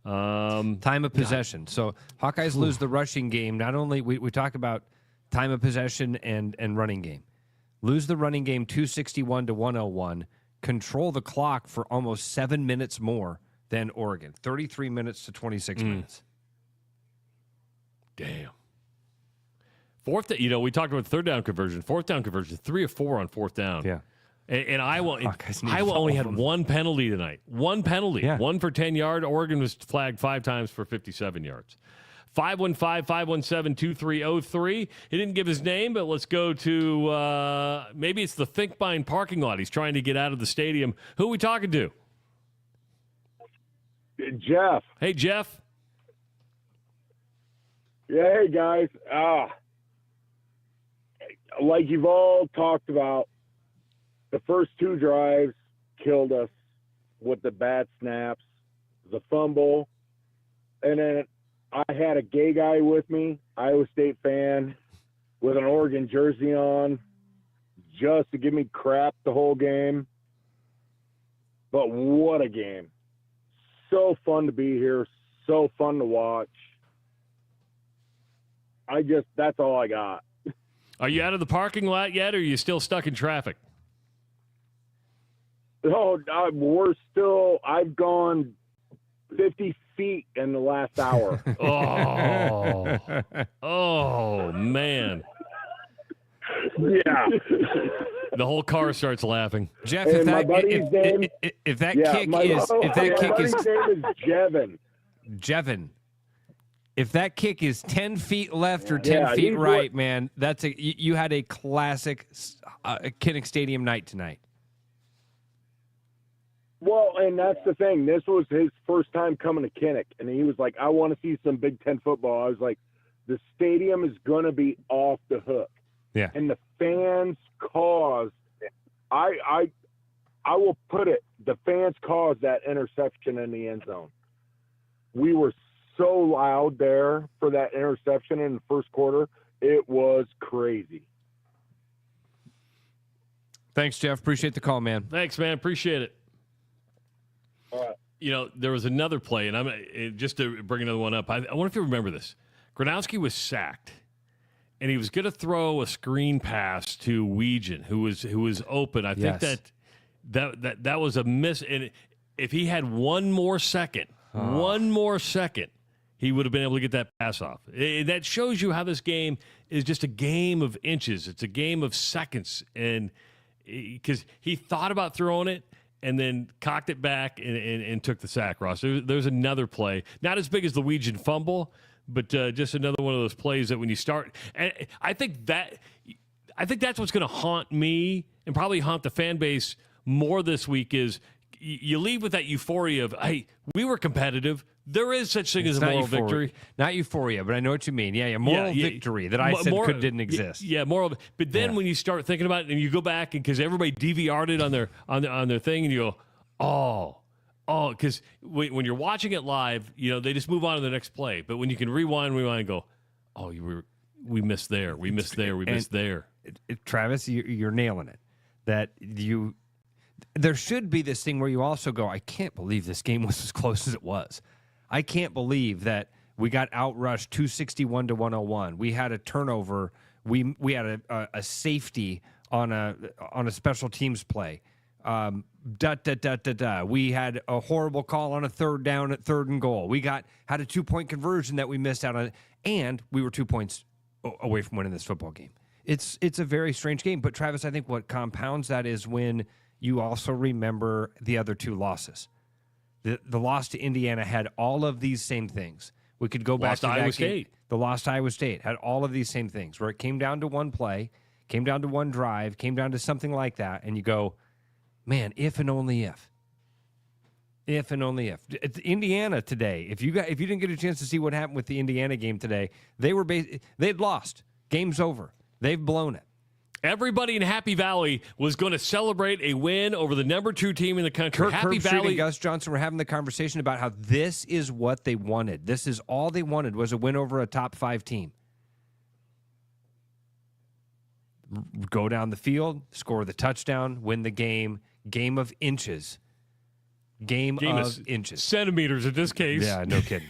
Time of possession. So Hawkeyes lose the rushing game. Not only we talk about time of possession and running game, lose the running game 261 to 101. Control the clock for almost 7 minutes more than Oregon, 33 minutes to 26 minutes. Damn. We talked about third down conversion. 4th down conversion, 3 of 4 on 4th down. Yeah. And Iowa only had one penalty tonight. One penalty. Yeah. 1 for 10 yards. Oregon was flagged 5 times for 57 yards. 515-517-2303. He didn't give his name, but let's go to maybe it's the Thinkbind parking lot. He's trying to get out of the stadium. Who are we talking to? Jeff. Hey, Jeff. Yeah, hey, guys. Like you've all talked about, the first 2 drives killed us with the bad snaps, the fumble, and then I had a gay guy with me, Iowa State fan, with an Oregon jersey on, just to give me crap the whole game. But what a game. So fun to be here, so fun to watch. That's all I got. Are you out of the parking lot yet, or are you still stuck in traffic? No, I've gone 50 feet in the last hour. Oh, man. Yeah. The whole car starts laughing. Jeff, if that kick is Jevin. Jevin. If that kick is 10 feet left or 10 feet right, man, you had a classic Kinnick Stadium night tonight. Well, and that's the thing. This was his first time coming to Kinnick, and he was like, I want to see some Big Ten football. I was like, the stadium is going to be off the hook. Yeah. And the fans caused, I will put it, the fans caused that interception in the end zone. We were so loud there for that interception in the first quarter. It was crazy. Thanks, Jeff. Appreciate the call, man. Thanks, man. Appreciate it. All right. There was another play, and just to bring another one up, I wonder if you remember this. Gronowski was sacked, and he was going to throw a screen pass to Weegan, who was open. I think that was a miss, and if he had one more second, he would have been able to get that pass off. That shows you how this game is just a game of inches. It's a game of seconds, and because he thought about throwing it, and then cocked it back and took the sack, Ross. There's another play. Not as big as the Weegan fumble, but just another one of those plays that when you start – and I think that's what's going to haunt me and probably haunt the fan base more this week is you leave with that euphoria of, hey, we were competitive. There is such thing as a moral victory. Not euphoria, but I know what you mean. Yeah, moral victory that I said didn't exist. Yeah, moral. But then when you start thinking about it and you go back and because everybody DVR'd it on their thing and you go, because when you're watching it live, they just move on to the next play. But when you can rewind and go, we missed there, we missed there. Travis, you're nailing it. There should be this thing where you also go, I can't believe this game was as close as it was. I can't believe that we got outrushed 261 to 101. We had a turnover. We had a safety on a special teams play. We had a horrible call on a third down at 3rd and goal. We had a 2-point conversion that we missed out on, and we were 2 points away from winning this football game. It's a very strange game. But Travis, I think what compounds that is when you also remember the other 2 losses. The loss to Indiana had all of these same things. We could go back Lost to Iowa that State. game. The lost Iowa State had all of these same things where it came down to one play, came down to one drive, came down to something like that, and you go, man, if and only if. If and only if. It's Indiana today, if you didn't get a chance to see what happened with the Indiana game today, they'd lost. Game's over. They've blown it. Everybody in Happy Valley was going to celebrate a win over the number 2 team in the country. Kirk Happy Ferentz Valley and Gus Johnson were having the conversation about how this is what they wanted. This is all they wanted was a win over a top 5 team. Go down the field, score the touchdown, win the game. Game of inches. Game of inches. Centimeters in this case. Yeah, no kidding.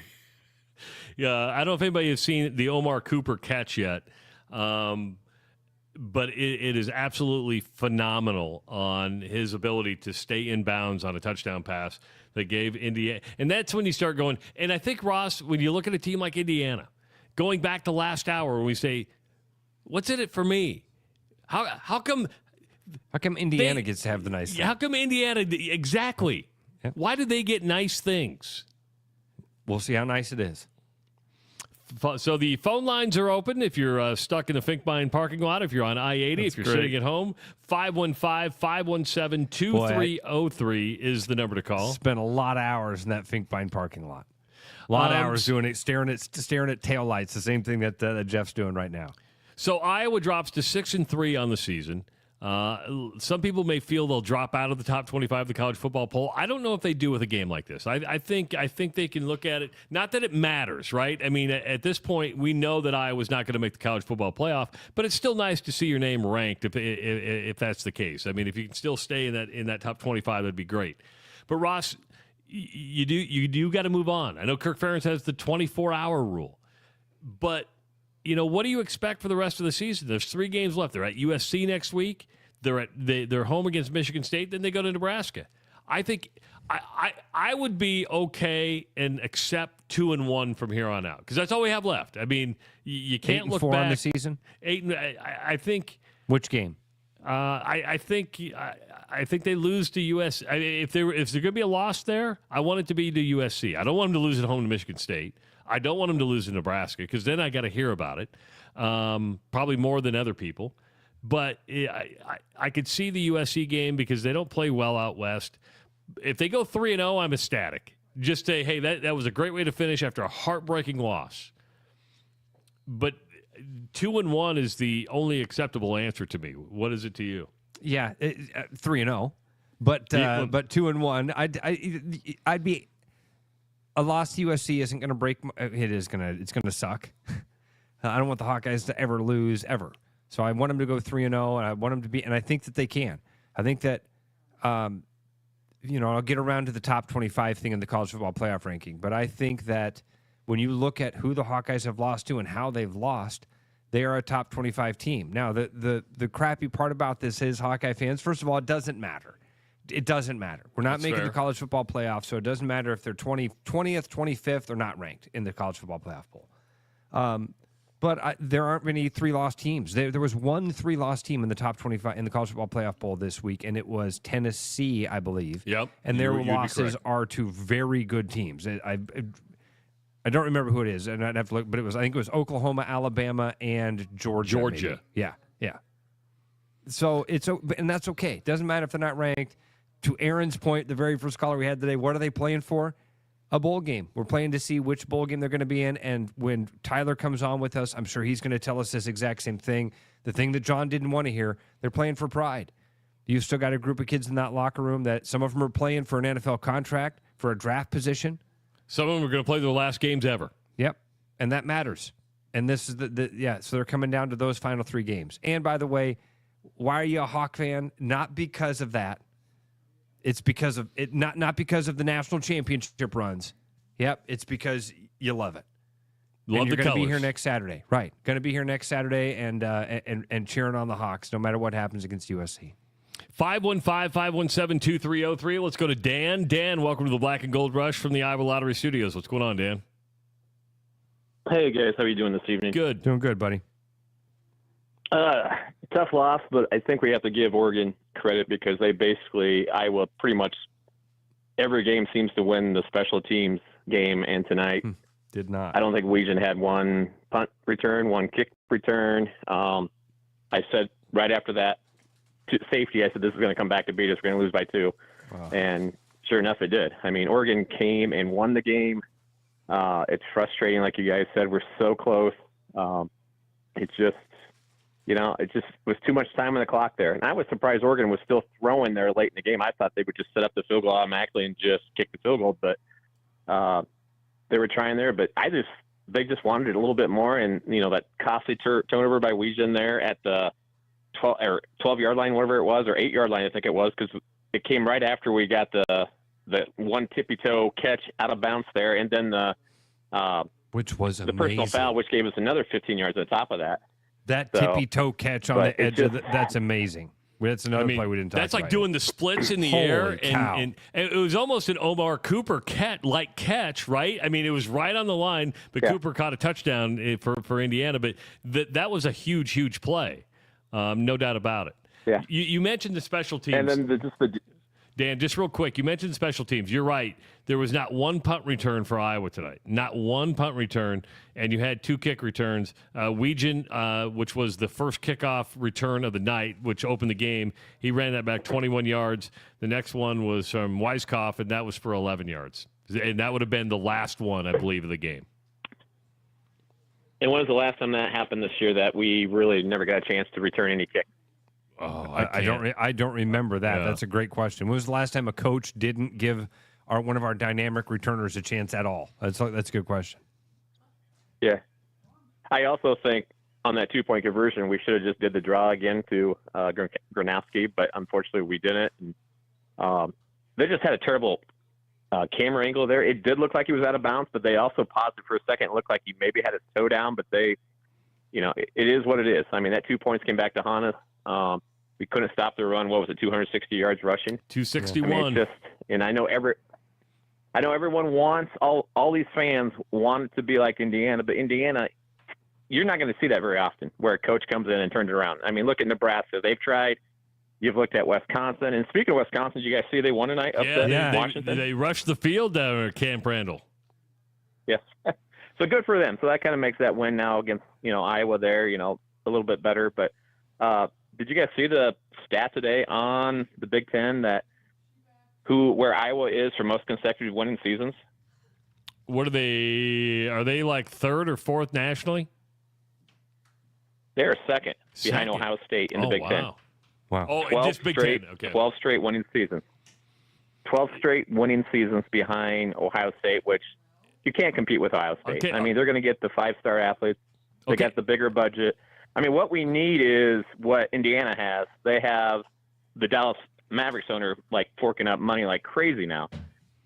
Yeah, I don't know if anybody has seen the Omar Cooper catch yet. But it is absolutely phenomenal on his ability to stay in bounds on a touchdown pass that gave Indiana. And that's when you start going. And I think, Ross, when you look at a team like Indiana, going back to last hour when we say, what's in it for me? How come Indiana gets to have the nice thing? How come Indiana, exactly. Yep. Why do they get nice things? We'll see how nice it is. So the phone lines are open if you're stuck in the Finkbine parking lot, if you're on I-80, if you're sitting at home. 515-517-2303 is the number to call. Spent a lot of hours in that Finkbine parking lot. A lot of hours doing it, staring at taillights, the same thing that Jeff's doing right now. So Iowa drops to 6-3 on the season. Some people may feel they'll drop out of the top 25 of the college football poll. I don't know if they do with a game like this. I think they can look at it. Not that it matters, right? I mean, at this point, we know that Iowa's not going to make the college football playoff, but it's still nice to see your name ranked if that's the case. I mean, if you can still stay in that top 25, that'd be great. But Ross, you do got to move on. I know Kirk Ferentz has the 24-hour rule, but what do you expect for the rest of the season? There's 3 games left. They're at USC next week. They're home against Michigan State. Then they go to Nebraska. I think I would be okay and accept 2-1 from here on out because that's all we have left. I mean, you can't look 8-4 back on the season. 8. I think. Which game? I think they lose to USC. If there's going to be a loss there, I want it to be to USC. I don't want them to lose at home to Michigan State. I don't want them to lose in Nebraska because then I got to hear about it, probably more than other people. But I could see the USC game because they don't play well out west. If they go 3-0, I'm ecstatic. Just say, hey, that was a great way to finish after a heartbreaking loss. But 2-1 is the only acceptable answer to me. What is it to you? Yeah, 3-0, but 2-1. I'd be. A loss to USC isn't going to break. It's going to suck. I don't want the Hawkeyes to ever lose ever. So I want them to go 3-0, and I want them to be. And I think that they can. I think that, I'll get around to the top 25 thing in the college football playoff ranking. But I think that when you look at who the Hawkeyes have lost to and how they've lost, they are a top 25 team. Now, the crappy part about this is Hawkeye fans. First of all, it doesn't matter. It doesn't matter. We're not making the college football playoff, so it doesn't matter if they're 20th, 25th, or not ranked in the college football playoff poll. But there aren't many 3-loss teams. There was one 3-loss team in the top 25 in the college football playoff poll this week, and it was Tennessee, I believe. Yep. And their losses are to very good teams. I don't remember who it is, and I'd have to look, but I think it was Oklahoma, Alabama, and Georgia. Maybe. Yeah. So and that's okay. It doesn't matter if they're not ranked. To Aaron's point, the very first caller we had today, what are they playing for? A bowl game. We're playing to see which bowl game they're going to be in, and when Tyler comes on with us, I'm sure he's going to tell us this exact same thing. The thing that John didn't want to hear, they're playing for pride. You've still got a group of kids in that locker room that some of them are playing for an NFL contract, for a draft position. Some of them are going to play their last games ever. Yep, and that matters. And this is so they're coming down to those final 3 games. And by the way, why are you a Hawk fan? Not because of that. It's because of it, not because of the national championship runs. Yep, it's because you love it. Love you're the going to be colors. here next Saturday, right? Going to be here next Saturday and cheering on the Hawks, no matter what happens against USC. 515-517-2303. Let's go to Dan. Dan, welcome to the Black and Gold Rush from the Iowa Lottery Studios. What's going on, Dan? Hey guys, how are you doing this evening? Good, doing good, buddy. Tough loss, but I think we have to give Oregon credit because Iowa pretty much every game seems to win the special teams game, and tonight Did not. I don't think Weegan had one punt return, one kick return. I said right after that, to safety, I said this is going to come back to beat us. We're going to lose by 2. Wow. And sure enough, it did. I mean, Oregon came and won the game. It's frustrating, like you guys said. We're so close. It just was too much time on the clock there. And I was surprised Oregon was still throwing there late in the game. I thought they would just set up the field goal automatically and just kick the field goal. But they were trying there. But they just wanted it a little bit more. And, that costly turnover by Weegan there at the 12-yard line, whatever it was, or 8-yard line, I think it was, because it came right after we got the one tippy-toe catch out of bounds there, and then which was the personal foul, which gave us another 15 yards on top of that. That tippy-toe catch on the edge of that's amazing. That's another play we didn't talk about. That's like doing the splits in the air, and it was almost an Omar Cooper catch, right? I mean, it was right on the line, but Cooper caught a touchdown for Indiana. But that was a huge play, no doubt about it. Yeah. You mentioned the special teams, and then Dan, just real quick, you mentioned special teams. You're right. There was not one punt return for Iowa tonight. Not one punt return, and you had 2 kick returns. Weegan, which was the first kickoff return of the night, which opened the game, he ran that back 21 yards. The next one was from Weiskopf, and that was for 11 yards. And that would have been the last one, I believe, of the game. And when was the last time that happened this year that we really never got a chance to return any kick? Oh, I don't remember that. Yeah. That's a great question. When was the last time a coach didn't give one of our dynamic returners a chance at all? That's a good question. Yeah. I also think on that 2-point conversion, we should have just did the draw again to Gronowski, but unfortunately we didn't. And, they just had a terrible camera angle there. It did look like he was out of bounds, but they also paused it for a second. It looked like he maybe had his toe down, but it is what it is. I mean, that 2 points came back to haunt us. We couldn't stop the run. What was it, 260 yards rushing? 261. I mean, and I know everyone wants, all these fans want it to be like Indiana, but Indiana, you're not going to see that very often, where a coach comes in and turns it around. I mean, look at Nebraska. They've tried. You've looked at Wisconsin. And speaking of Wisconsin, did you guys see they won tonight upset Washington? They rushed the field down at Camp Randall. Yes. So good for them. So that kind of makes that win now against, Iowa there, a little bit better. But did you guys see the stat today on the Big Ten where Iowa is for most consecutive winning seasons? What are they? Are they like 3rd or 4th nationally? They're second behind Ohio State in the Big Ten. Wow. Oh, just Big Ten. Okay. 12 straight winning seasons. 12 straight winning seasons behind Ohio State, which you can't compete with Ohio State. Okay. I mean, they're going to get the 5-star athletes. They got the bigger budget. I mean, what we need is what Indiana has. They have the Dallas Mavericks owner forking up money like crazy now.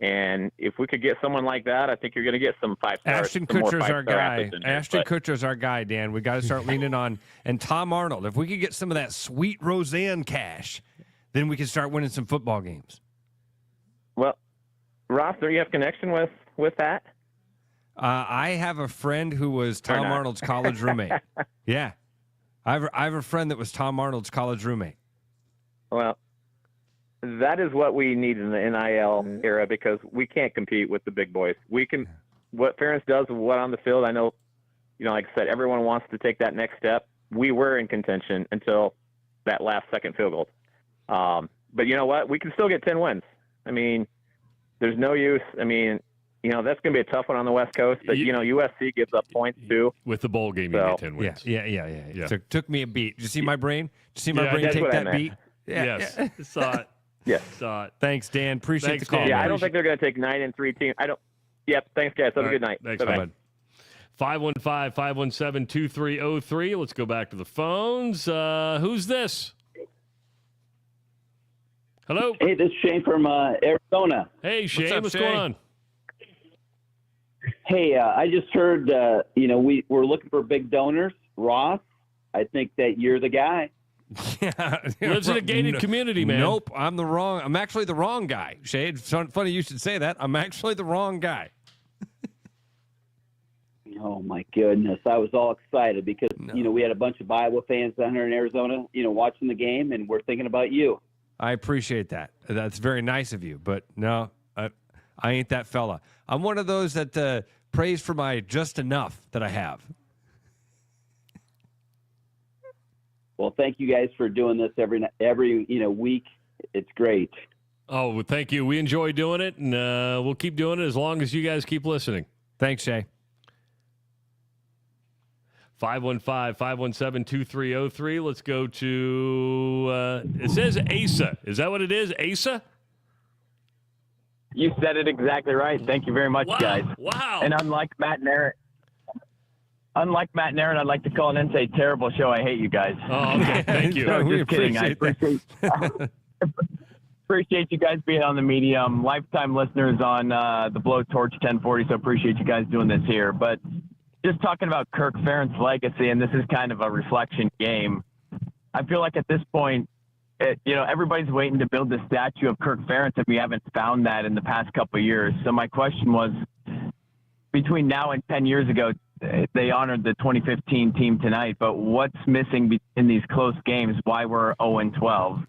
And if we could get someone like that, I think you're going to get some 5-stars. Ashton Kutcher's our guy. Kutcher's our guy, Dan. We got to start leaning on. And Tom Arnold, if we could get some of that sweet Roseanne cash, then we can start winning some football games. Well, Ross, do you have connection with that? I have a friend who was Tom Arnold's college roommate. Yeah. I have a friend that was Tom Arnold's college roommate. Well, that is what we need in the NIL era, because we can't compete with the big boys. We can, what Ferentz does, what on the field, I know, like I said, everyone wants to take that next step. We were in contention until that last second field goal. But you know what? We can still get 10 wins. I mean, there's no use. I mean, that's going to be a tough one on the West Coast, but, USC gives up points too. With the bowl game, you get 10 wins. Yeah. Took me a beat. Did you see my brain? Did you see my brain take that beat? Yeah. Yes. Saw it. Yes. Saw it. Thanks, Dan. Appreciate the call. Dan. Yeah, I don't think they're going to take 9-3 teams. Yep. Thanks, guys. Have a good night. Thanks, bye. 515-517-2303. Let's go back to the phones. Who's this? Hello? Hey, this is Shane from Arizona. Hey, Shane. What's going on? Hey, I just heard, we're looking for big donors. Ross, I think that you're the guy. Lives in a gated community, man. Nope, I'm actually the wrong guy. Shade, funny you should say that. I'm actually the wrong guy. Oh my goodness, I was all excited because we had a bunch of Iowa fans down here in Arizona, watching the game, and we're thinking about you. I appreciate that. That's very nice of you, but no, I ain't that fella. I'm one of those that praise for my just enough that I have. Well, thank you guys for doing this every week. It's great. Oh, well, thank you. We enjoy doing it, and we'll keep doing it as long as you guys keep listening. Thanks, Shay. 515-517-2303. Let's go to, it says Asa. Is that what it is, Asa? You said it exactly right. Thank you very much, guys. Wow. And unlike Matt and Aaron, I'd like to call in and say, terrible show. I hate you guys. Oh, okay. Thank you. No, We just kidding. I appreciate appreciate you guys being on the medium. Lifetime listeners on the Blowtorch 1040, so appreciate you guys doing this here. But just talking about Kirk Ferentz's legacy, and this is kind of a reflection game. I feel like at this point, everybody's waiting to build the statue of Kirk Ferentz, and we haven't found that in the past couple of years. So my question was, between now and 10 years ago, they honored the 2015 team tonight, but what's missing in these close games? Why we're 0-12?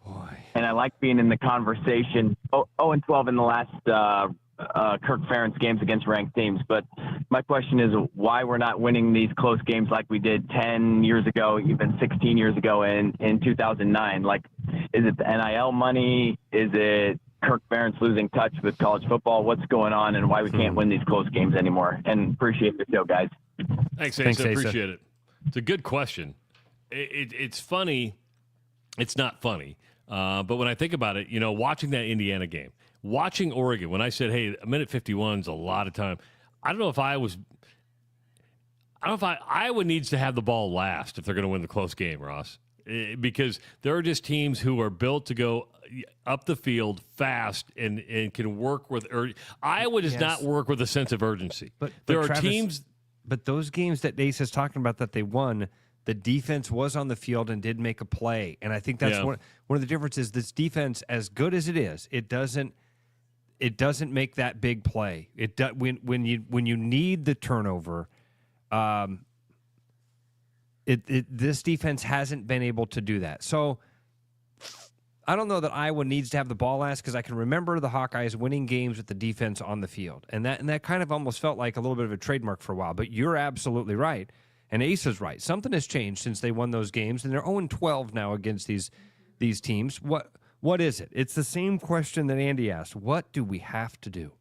And I like being in the conversation. 0-12 in the last Kirk Ferentz games against ranked teams. But my question is why we're not winning these close games like we did 10 years ago, even 16 years ago in 2009. Like, is it the NIL money? Is it Kirk Ferentz losing touch with college football? What's going on, and why we can't win these close games anymore? And appreciate the show, guys. Thanks, Asa. Appreciate it. It's a good question. It's funny. It's not funny. But when I think about it, watching that Indiana game, watching Oregon, when I said, hey, a minute 51 is a lot of time, I don't know if Iowa needs to have the ball last if they're going to win the close game, Ross. Because there are just teams who are built to go up the field fast and can work with Iowa does not work with a sense of urgency. But there are Travis, teams. But those games that Ace is talking about that they won, the defense was on the field and did make a play. And I think that's one of the differences. This defense, as good as it is, it doesn't make that big play. When you need the turnover, this defense hasn't been able to do that. So I don't know that Iowa needs to have the ball last, because I can remember the Hawkeyes winning games with the defense on the field. And that kind of almost felt like a little bit of a trademark for a while. But you're absolutely right. And Ace is right. Something has changed since they won those games, and they're 0-12 now against these teams. What is it? It's the same question that Andy asked. What do we have to do?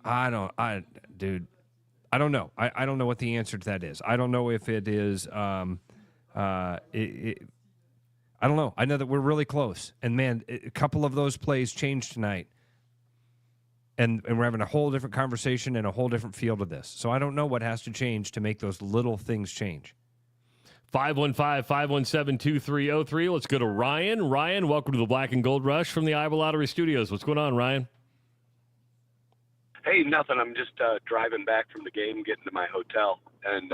I don't know. I don't know what the answer to that is. I don't know if it is. I don't know. I know that we're really close, and man, a couple of those plays changed tonight, and we're having a whole different conversation and a whole different field of this. So I don't know what has to change to make those little things change. 515-517-2303. Let's go to Ryan. Ryan, welcome to the Black and Gold Rush from the Iowa Lottery Studios. What's going on, Ryan? Hey, nothing. I'm just driving back from the game, getting to my hotel. And,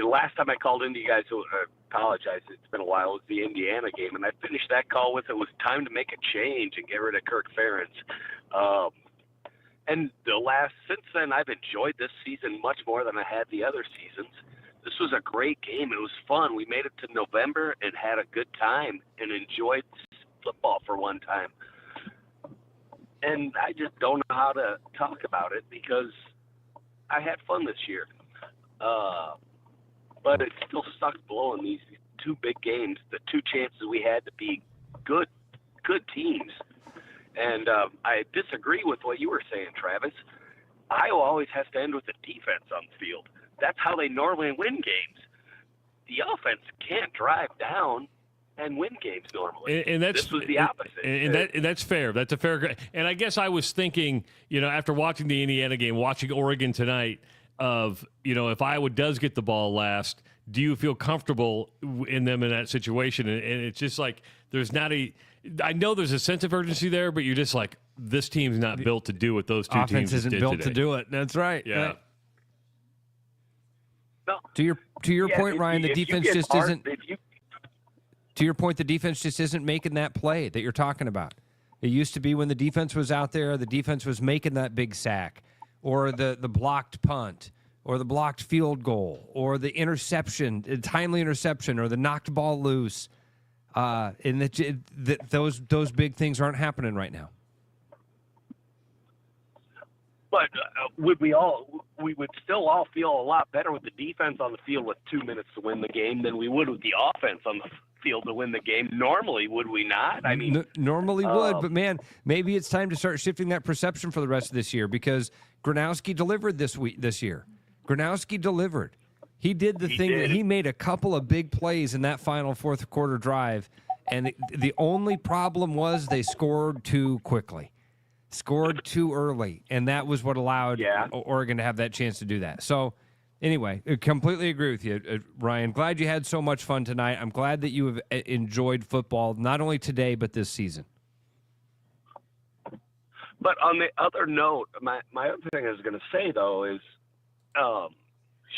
last time I called into you guys, I apologize, it's been a while, it was the Indiana game. And I finished that call with it was time to make a change and get rid of Kirk Ferentz. And since then, I've enjoyed this season much more than I had the other seasons. This was a great game. It was fun. We made it to November and had a good time and enjoyed football for one time. And I just don't know how to talk about it because I had fun this year. But it still sucks blowing these two big games, the two chances we had to be good teams. And I disagree with what you were saying, Travis. Iowa always has to end with the defense on the field. That's how they normally win games. The offense can't drive down and win games normally. And this was the opposite. And that's fair. That's a fair. And I guess I was thinking, after watching the Indiana game, watching Oregon tonight, of, if Iowa does get the ball last, do you feel comfortable in them in that situation? And it's just like I know there's a sense of urgency there, but you're just like, this team's not built to do what those two teams did Offense isn't built today. to do it. That's right. Yeah. Right. To your point, Ryan, the defense just isn't. To your point, the defense just isn't making that play that you're talking about. It used to be when the defense was out there, the defense was making that big sack, or the blocked punt, or the blocked field goal, or the interception, the timely interception, or the knocked ball loose. And those big things aren't happening right now. But we would still all feel a lot better with the defense on the field with 2 minutes to win the game than we would with the offense on the field to win the game. Normally, would we not? I mean, normally would, but man, maybe it's time to start shifting that perception for the rest of this year because Gronowski delivered this year. Gronowski delivered. He did the thing that he made a couple of big plays in that final fourth quarter drive, and the only problem was they scored too quickly. Scored too early, and that was what allowed Oregon to have that chance to do that. So, anyway, I completely agree with you, Ryan. Glad you had so much fun tonight. I'm glad that you have enjoyed football, not only today, but this season. But on the other note, my other thing I was going to say, though, is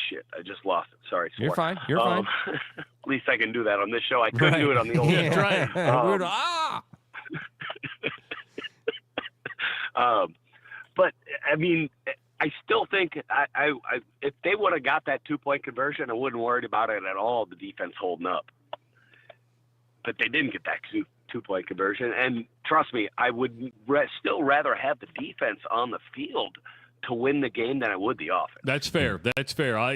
shit, I just lost it. Sorry. Sport. You're fine. You're fine. At least I can do that on this show. I couldn't do it on the old show. That's right. But I mean, I still think I if they would have got that 2-point conversion, I wouldn't worry about it at all. The defense holding up, but they didn't get that 2-point conversion. And trust me, I would still rather have the defense on the field to win the game than I would the offense. That's fair. That's fair. I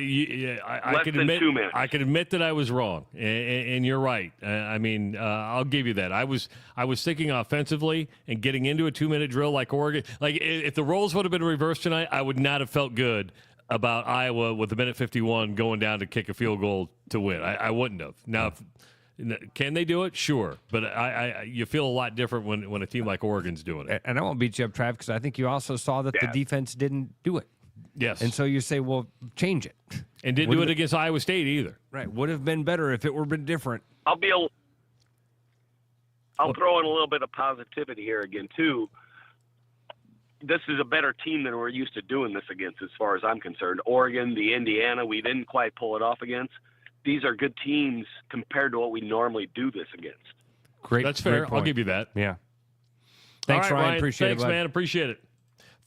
can admit 2 minutes. I can admit that I was wrong, and you're right. I mean, I'll give you that. I was thinking offensively and getting into a 2-minute drill like Oregon. Like if the roles would have been reversed tonight, I would not have felt good about Iowa with the minute 51 going down to kick a field goal to win. I wouldn't have. Now, can they do it? Sure, but you feel a lot different when a team like Oregon's doing it. And I won't beat you up, Trav, because I think you also saw that the defense didn't do it. Yes. And so you say, well, change it. And didn't do it against Iowa State either. Right. Would have been better if it were been different. I'll throw in a little bit of positivity here again too. This is a better team than we're used to doing this against, as far as I'm concerned. Oregon, the Indiana, we didn't quite pull it off against. These are good teams compared to what we normally do this against. Great. That's fair. I'll give you that. Yeah. Thanks, All right, Ryan. Appreciate Thanks, it, bud. man. Appreciate it.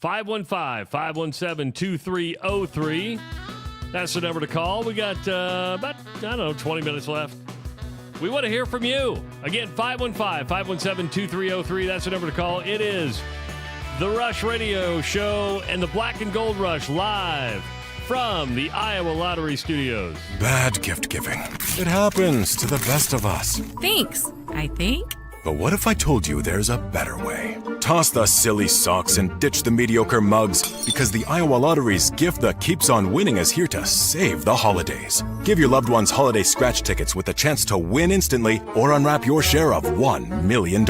515-517-2303. That's the number to call. We got about, 20 minutes left. We want to hear from you. Again, 515-517-2303. That's the number to call. It is the Rush Radio Show and the Black and Gold Rush live from the Iowa Lottery Studios. Bad gift giving. It happens to the best of us. Thanks, I think. But what if I told you there's a better way? Toss the silly socks and ditch the mediocre mugs, because the Iowa Lottery's gift that keeps on winning is here to save the holidays. Give your loved ones holiday scratch tickets with a chance to win instantly or unwrap your share of $1 million.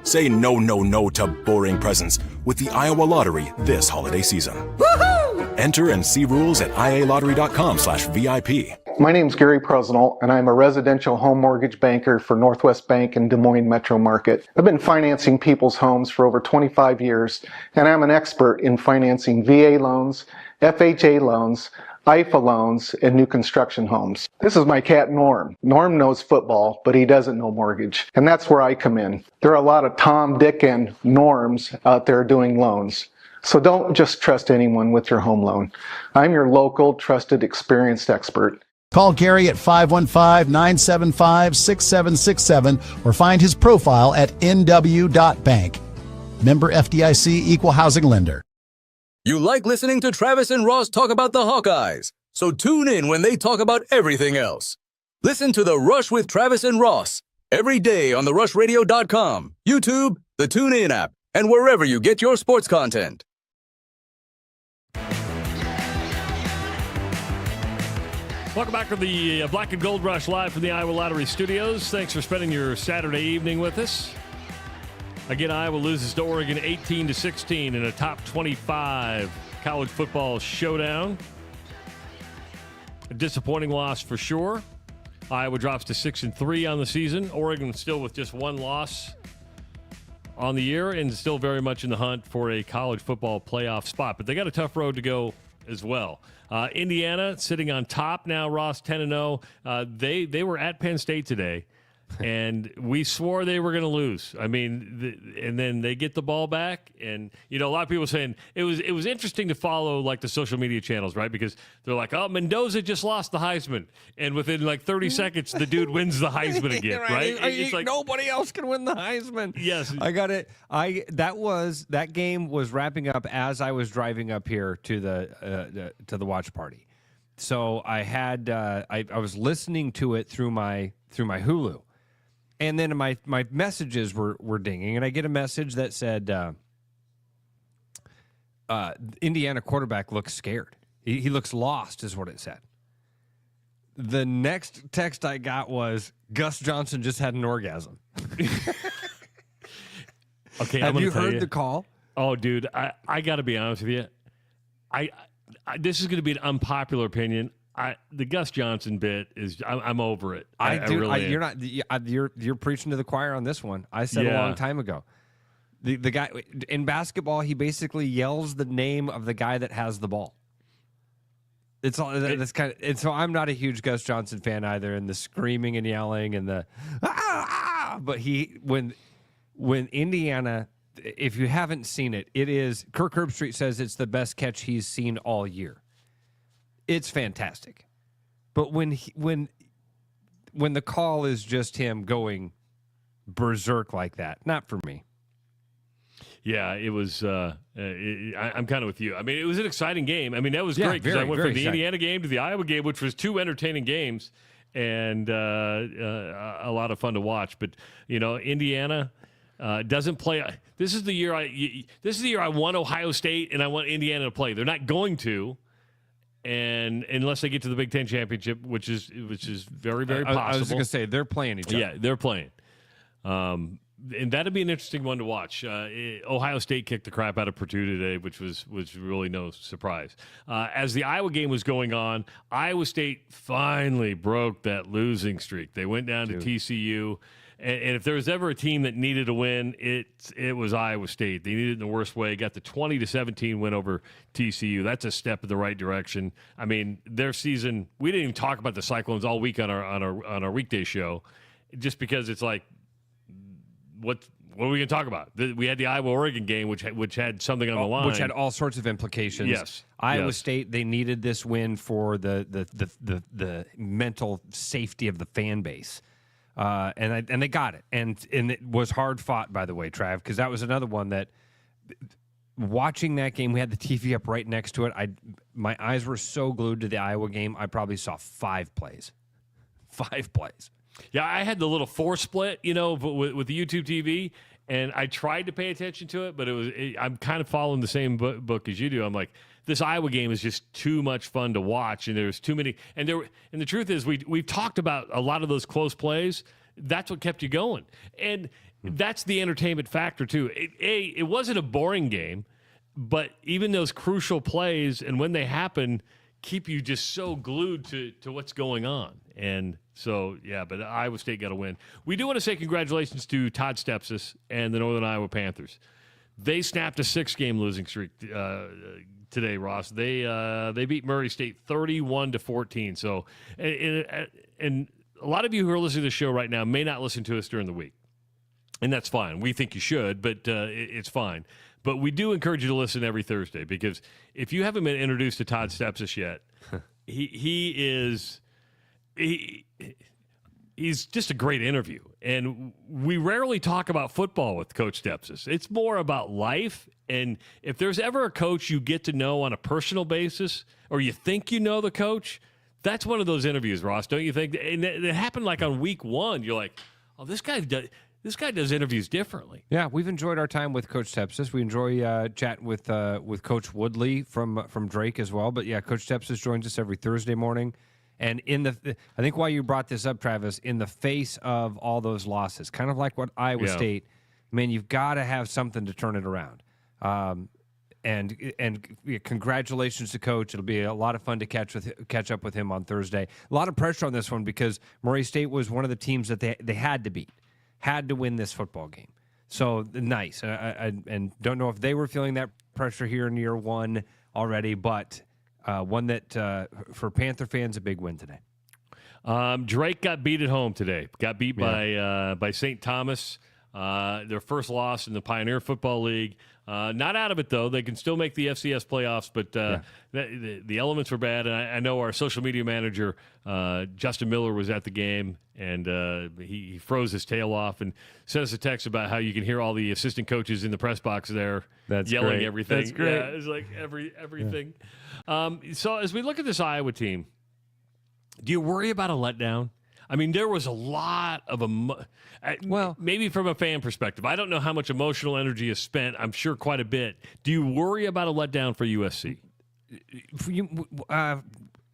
Say no, no, no to boring presents with the Iowa Lottery this holiday season. Woohoo! Enter and see rules at ialottery.com/VIP. My name's Gary Presnell, and I'm a residential home mortgage banker for Northwest Bank in Des Moines Metro Market. I've been financing people's homes for over 25 years, and I'm an expert in financing VA loans, FHA loans, IFA loans, and new construction homes. This is my cat Norm. Norm knows football, but he doesn't know mortgage, and that's where I come in. There are a lot of Tom, Dick, and Norms out there doing loans. So don't just trust anyone with your home loan. I'm your local, trusted, experienced expert. Call Gary at 515-975-6767 or find his profile at nw.bank. Member FDIC, Equal Housing Lender. You like listening to Travis and Ross talk about the Hawkeyes, so tune in when they talk about everything else. Listen to The Rush with Travis and Ross every day on therushradio.com, YouTube, the TuneIn app, and wherever you get your sports content. Welcome back to the Black and Gold Rush live from the Iowa Lottery Studios. Thanks for spending your Saturday evening with us. Again, Iowa loses to Oregon 18-16 in a top 25 college football showdown. A disappointing loss for sure. Iowa drops to 6-3 on the season. Oregon still with just one loss on the year and still very much in the hunt for a college football playoff spot. But they got a tough road to go as well. Indiana sitting on top now, Ross, 10-0. They were at Penn State today. And we swore they were going to lose. I mean, and then they get the ball back, and a lot of people saying it was interesting to follow like the social media channels, right? Because they're like, "Oh, Mendoza just lost the Heisman," and within like 30 seconds, the dude wins the Heisman again, right? It's like nobody else can win the Heisman. Yes, I got it. That game was wrapping up as I was driving up here to the watch party. So I had I was listening to it through my Hulu. And then my messages were dinging, and I get a message that said, Indiana quarterback looks scared. He looks lost, is what it said. The next text I got was, Gus Johnson just had an orgasm. Okay, have you heard the call? Oh, dude, I got to be honest with you. I this is going to be an unpopular opinion. The Gus Johnson bit is I'm over it. You're preaching to the choir on this one. I said a long time ago. The guy in basketball, he basically yells the name of the guy that has the ball. It's all that's kind of, and so I'm not a huge Gus Johnson fan either, and the screaming and yelling and the but when Indiana, if you haven't seen it, it is Kirk Herbstreit says it's the best catch he's seen all year. It's fantastic. But when the call is just him going berserk like that, not for me. Yeah, it was. I'm kind of with you. I mean, it was an exciting game. I mean, that was great because I went from the Indiana game to the Iowa game, which was two entertaining games and a lot of fun to watch. But Indiana doesn't play. This is the year I want Ohio State and I want Indiana to play. They're not going to. And unless they get to the Big Ten championship, which is very, very possible. I was going to say they're playing each other. Yeah, they're playing. And that'd be an interesting one to watch. Ohio State kicked the crap out of Purdue today, which was really no surprise. As the Iowa game was going on, Iowa State finally broke that losing streak. They went down to TCU. And if there was ever a team that needed a win, it was Iowa State. They needed it in the worst way. Got the 20-17 win over TCU. That's a step in the right direction. I mean, their season. We didn't even talk about the Cyclones all week on our weekday show, just because it's like, what are we going to talk about? We had the Iowa-Oregon game, which had something on the line, which had all sorts of implications. Yes, Iowa State. They needed this win for the mental safety of the fan base. And they got it, and it was hard fought, by the way, Trav, because that was another one that, watching that game, we had the TV up right next to it. My eyes were so glued to the Iowa game, I probably saw 5 plays. 5 plays. Yeah, I had the little 4 split, with the YouTube TV, and I tried to pay attention to it, but I'm kind of following the same book as you do. I'm like, this Iowa game is just too much fun to watch, and there's too many. And the truth is, we've talked about a lot of those close plays. That's what kept you going, and that's the entertainment factor too. It wasn't a boring game, but even those crucial plays and when they happen, keep you just so glued to what's going on. And so, yeah, but Iowa State got a win. We do want to say congratulations to Todd Stepsis and the Northern Iowa Panthers. They snapped a 6-game losing streak today, Ross. They beat Murray State 31-14. So, and a lot of you who are listening to the show right now may not listen to us during the week, and that's fine. We think you should, but it's fine. But we do encourage you to listen every Thursday, because if you haven't been introduced to Todd Stepsis yet, he's just a great interview. And we rarely talk about football with Coach Stepsis. It's more about life. And if there's ever a coach you get to know on a personal basis, or you think you know the coach, that's one of those interviews, Ross, don't you think? And it happened like on week 1. You're like, oh, this guy does interviews differently. Yeah, we've enjoyed our time with Coach Stepsis. We enjoy chatting with Coach Woodley from Drake as well. But yeah, Coach Stepsis joins us every Thursday morning. And I think why you brought this up, Travis, in the face of all those losses, kind of like what Iowa State, man, you've got to have something to turn it around. And congratulations to Coach. It'll be a lot of fun to catch up with him on Thursday. A lot of pressure on this one, because Murray State was one of the teams that they had to beat, had to win this football game. So nice. And don't know if they were feeling that pressure here in year 1 already, but one that for Panther fans, a big win today. Drake got beat at home today. Got beat by St. Thomas. Their first loss in the Pioneer Football League. Not out of it, though. They can still make the FCS playoffs, but the elements were bad. And I know our social media manager, Justin Miller, was at the game, and he froze his tail off and sent us a text about how you can hear all the assistant coaches in the press box there yelling great. everything. That's great. Yeah, it's like everything. So as we look at this Iowa team, do you worry about a letdown? I mean, there was a lot of maybe from a fan perspective. I don't know how much emotional energy is spent. I'm sure quite a bit. Do you worry about a letdown for USC?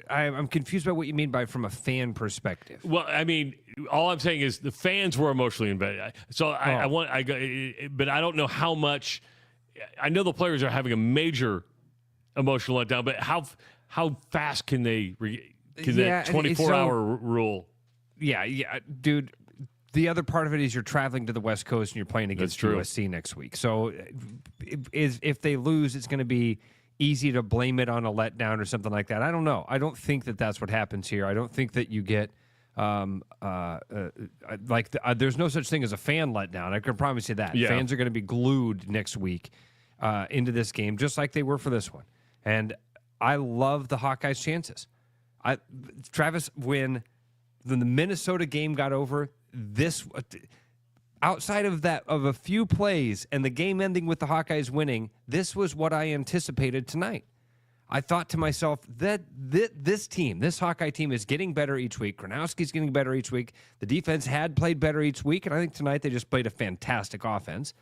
I'm confused by what you mean by from a fan perspective. Well, I mean, all I'm saying is the fans were emotionally invested. So but I don't know how much. I know the players are having a major emotional letdown, but how fast can they? That 24-hour rule? Yeah, dude. The other part of it is you're traveling to the West Coast and you're playing against USC next week. So if they lose, it's going to be easy to blame it on a letdown or something like that. I don't know. I don't think that that's what happens here. I don't think that you get there's no such thing as a fan letdown. I can promise you that. Yeah. Fans are going to be glued next week into this game, just like they were for this one. And I love the Hawkeyes' chances. Travis, when the Minnesota game got over, this outside of that of a few plays and the game ending with the Hawkeyes winning, this was what I anticipated tonight. I thought to myself that this team, this Hawkeye team, is getting better each week. Gronowski's getting better each week. The defense had played better each week, and I think tonight they just played a fantastic offense.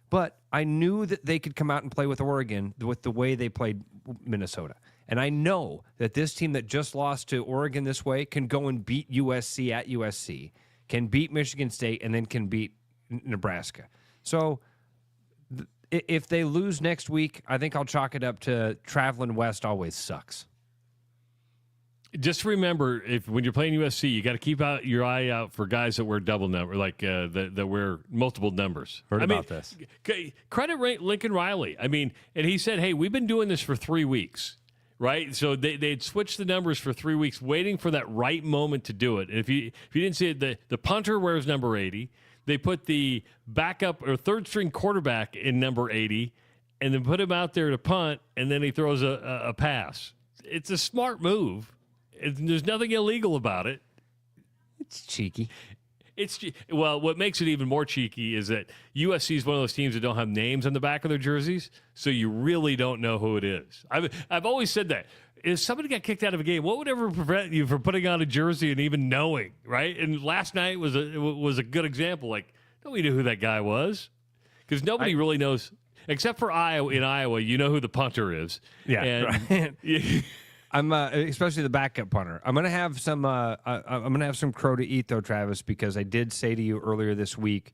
But I knew that they could come out and play with Oregon with the way they played Minnesota. And I know that this team that just lost to Oregon this way can go and beat USC at USC, can beat Michigan State, and then can beat Nebraska. So if they lose next week, I think I'll chalk it up to traveling west always sucks. Just remember, when you're playing USC, you got to keep your eye out for guys that wear double number, like that wear multiple numbers. Heard about this. Credit Lincoln Riley. I mean, and he said, "Hey, we've been doing this for 3 weeks." Right, so they'd switched the numbers for 3 weeks, waiting for that right moment to do it. And if you didn't see it, the punter wears number 80. They put the backup or third string quarterback in number 80, and then put him out there to punt, and then he throws a pass. It's a smart move. There's nothing illegal about it. It's cheeky. Well, what makes it even more cheeky is that USC is one of those teams that don't have names on the back of their jerseys, so you really don't know who it is. I've always said that. If somebody got kicked out of a game, what would ever prevent you from putting on a jersey and even knowing, right? And last night was a good example. Like, nobody knew who that guy was because nobody really knows, except for Iowa. In Iowa, you know who the punter is. Yeah, and, right. I'm especially the backup punter. I'm gonna have some. I'm gonna have some crow to eat though, Travis, because I did say to you earlier this week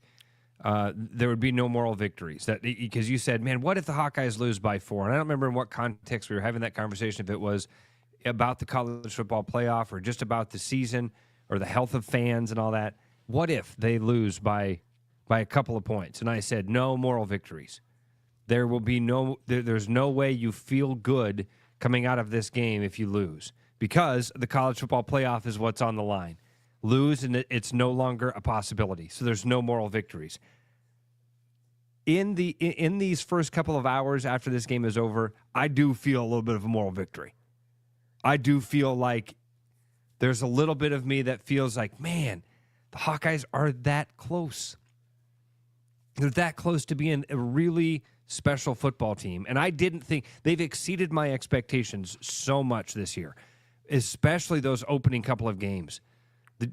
there would be no moral victories. Because you said, "Man, what if the Hawkeyes lose by 4?" And I don't remember in what context we were having that conversation. If it was about the college football playoff or just about the season or the health of fans and all that. What if they lose by a couple of points? And I said, no moral victories. There will be there's no way you feel good coming out of this game if you lose, because the college football playoff is what's on the line. Lose, and it's no longer a possibility. So there's no moral victories. In these first couple of hours after this game is over, I do feel a little bit of a moral victory. I do feel like there's a little bit of me that feels like, man, the Hawkeyes are that close. They're that close to being a really special football team. And I didn't think they've exceeded my expectations so much this year, especially those opening couple of games.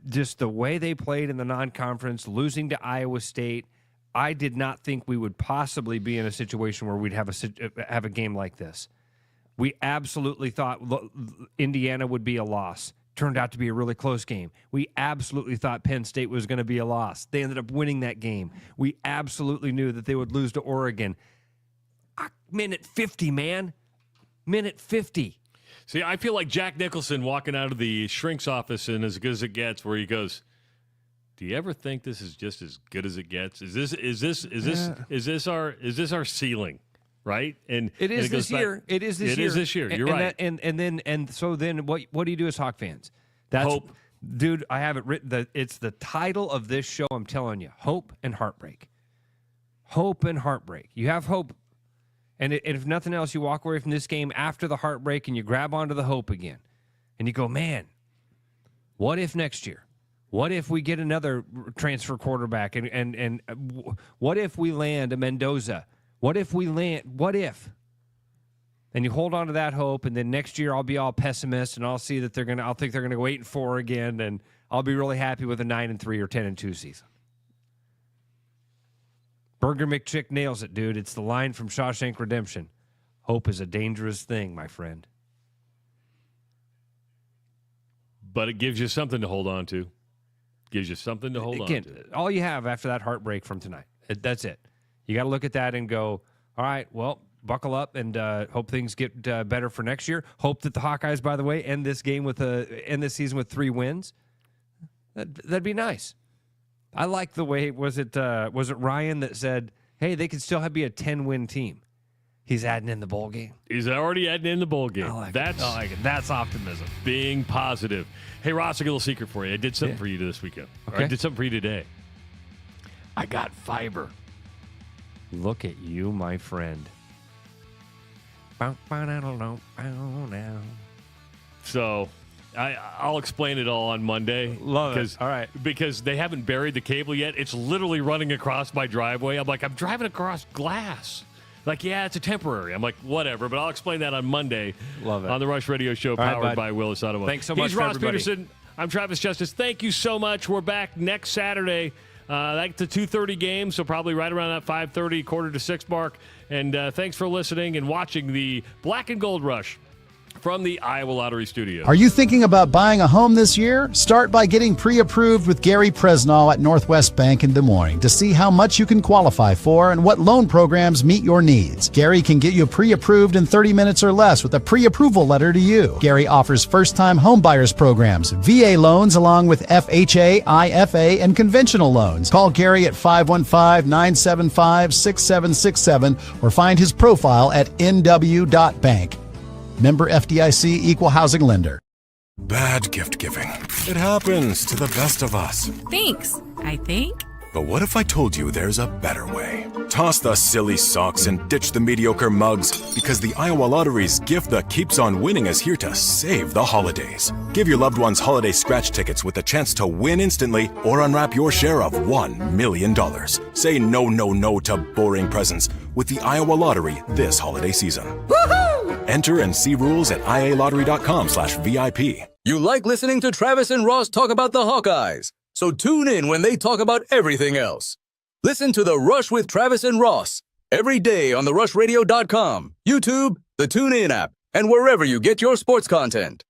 Just the way they played in the non-conference, losing to Iowa State. I did not think we would possibly be in a situation where we'd have a game like this. We absolutely thought Indiana would be a loss. Turned out to be a really close game. We absolutely thought Penn State was going to be a loss. They ended up winning that game. We absolutely knew that they would lose to Oregon. Minute 50, man. Minute 50. See, I feel like Jack Nicholson walking out of the shrink's office in As Good as It Gets, where he goes, "Do you ever think this is just as good as it gets? Is this our ceiling?" Right? And it is this year. It is this year. It is this year. You're right. So then what do you do as Hawk fans? Hope. Dude, I have it written. It's the title of this show, I'm telling you. Hope and heartbreak. Hope and heartbreak. You have hope. And if nothing else, you walk away from this game after the heartbreak and you grab onto the hope again. And you go, man, what if next year? What if we get another transfer quarterback? And what if we land a Mendoza? What if? And you hold on to that hope, and then next year I'll be all pessimist, and I'll see that I'll think they're gonna go 8-4 again, and I'll be really happy with a 9-3 or 10-2 season. Burger McChick nails it, dude. It's the line from Shawshank Redemption. Hope is a dangerous thing, my friend. But it gives you something to hold on to. Again, all you have after that heartbreak from tonight. That's it. You got to look at that and go, all right, well, buckle up and hope things get better for next year. Hope that the Hawkeyes, by the way, end this season with 3 wins. That'd be nice. I like the way, was it Ryan that said, hey, they could still be a 10-win team. He's adding in the bowl game. He's already adding in the bowl game. I like it. That's optimism. Being positive. Hey, Ross, a little secret for you. I did something for you this weekend. Okay. Or I did something for you today. I got fiber. Look at you, my friend. So I'll explain it all on Monday. Love it. All right. Because they haven't buried the cable yet. It's literally running across my driveway. I'm driving across glass. Yeah, it's a temporary. I'm like, whatever, but I'll explain that on Monday. Love it. On the Rush Radio Show, powered by Willis Automotive. Thanks so much He's for Ross everybody. Peterson. I'm Travis Justice. Thank you so much. We're back next Saturday. That's a 2:30 game, so probably right around that 5:30, 5:45 mark. And thanks for listening and watching the Black and Gold Rush from the Iowa Lottery Studio. Are you thinking about buying a home this year? Start by getting pre-approved with Gary Presnall at Northwest Bank in Des Moines to see how much you can qualify for and what loan programs meet your needs. Gary can get you pre-approved in 30 minutes or less with a pre-approval letter to you. Gary offers first-time homebuyers programs, VA loans along with FHA, IFA, and conventional loans. Call Gary at 515-975-6767 or find his profile at nw.bank. Member FDIC, Equal Housing Lender. Bad gift giving. It happens to the best of us. Thanks, I think. But what if I told you there's a better way? Toss the silly socks and ditch the mediocre mugs, because the Iowa Lottery's gift that keeps on winning is here to save the holidays. Give your loved ones holiday scratch tickets with a chance to win instantly or unwrap your share of $1 million. Say no, no, no to boring presents with the Iowa Lottery this holiday season. Woohoo! Enter and see rules at ialottery.com/VIP. You like listening to Travis and Ross talk about the Hawkeyes, so tune in when they talk about everything else. Listen to The Rush with Travis and Ross every day on therushradio.com, YouTube, the TuneIn app, and wherever you get your sports content.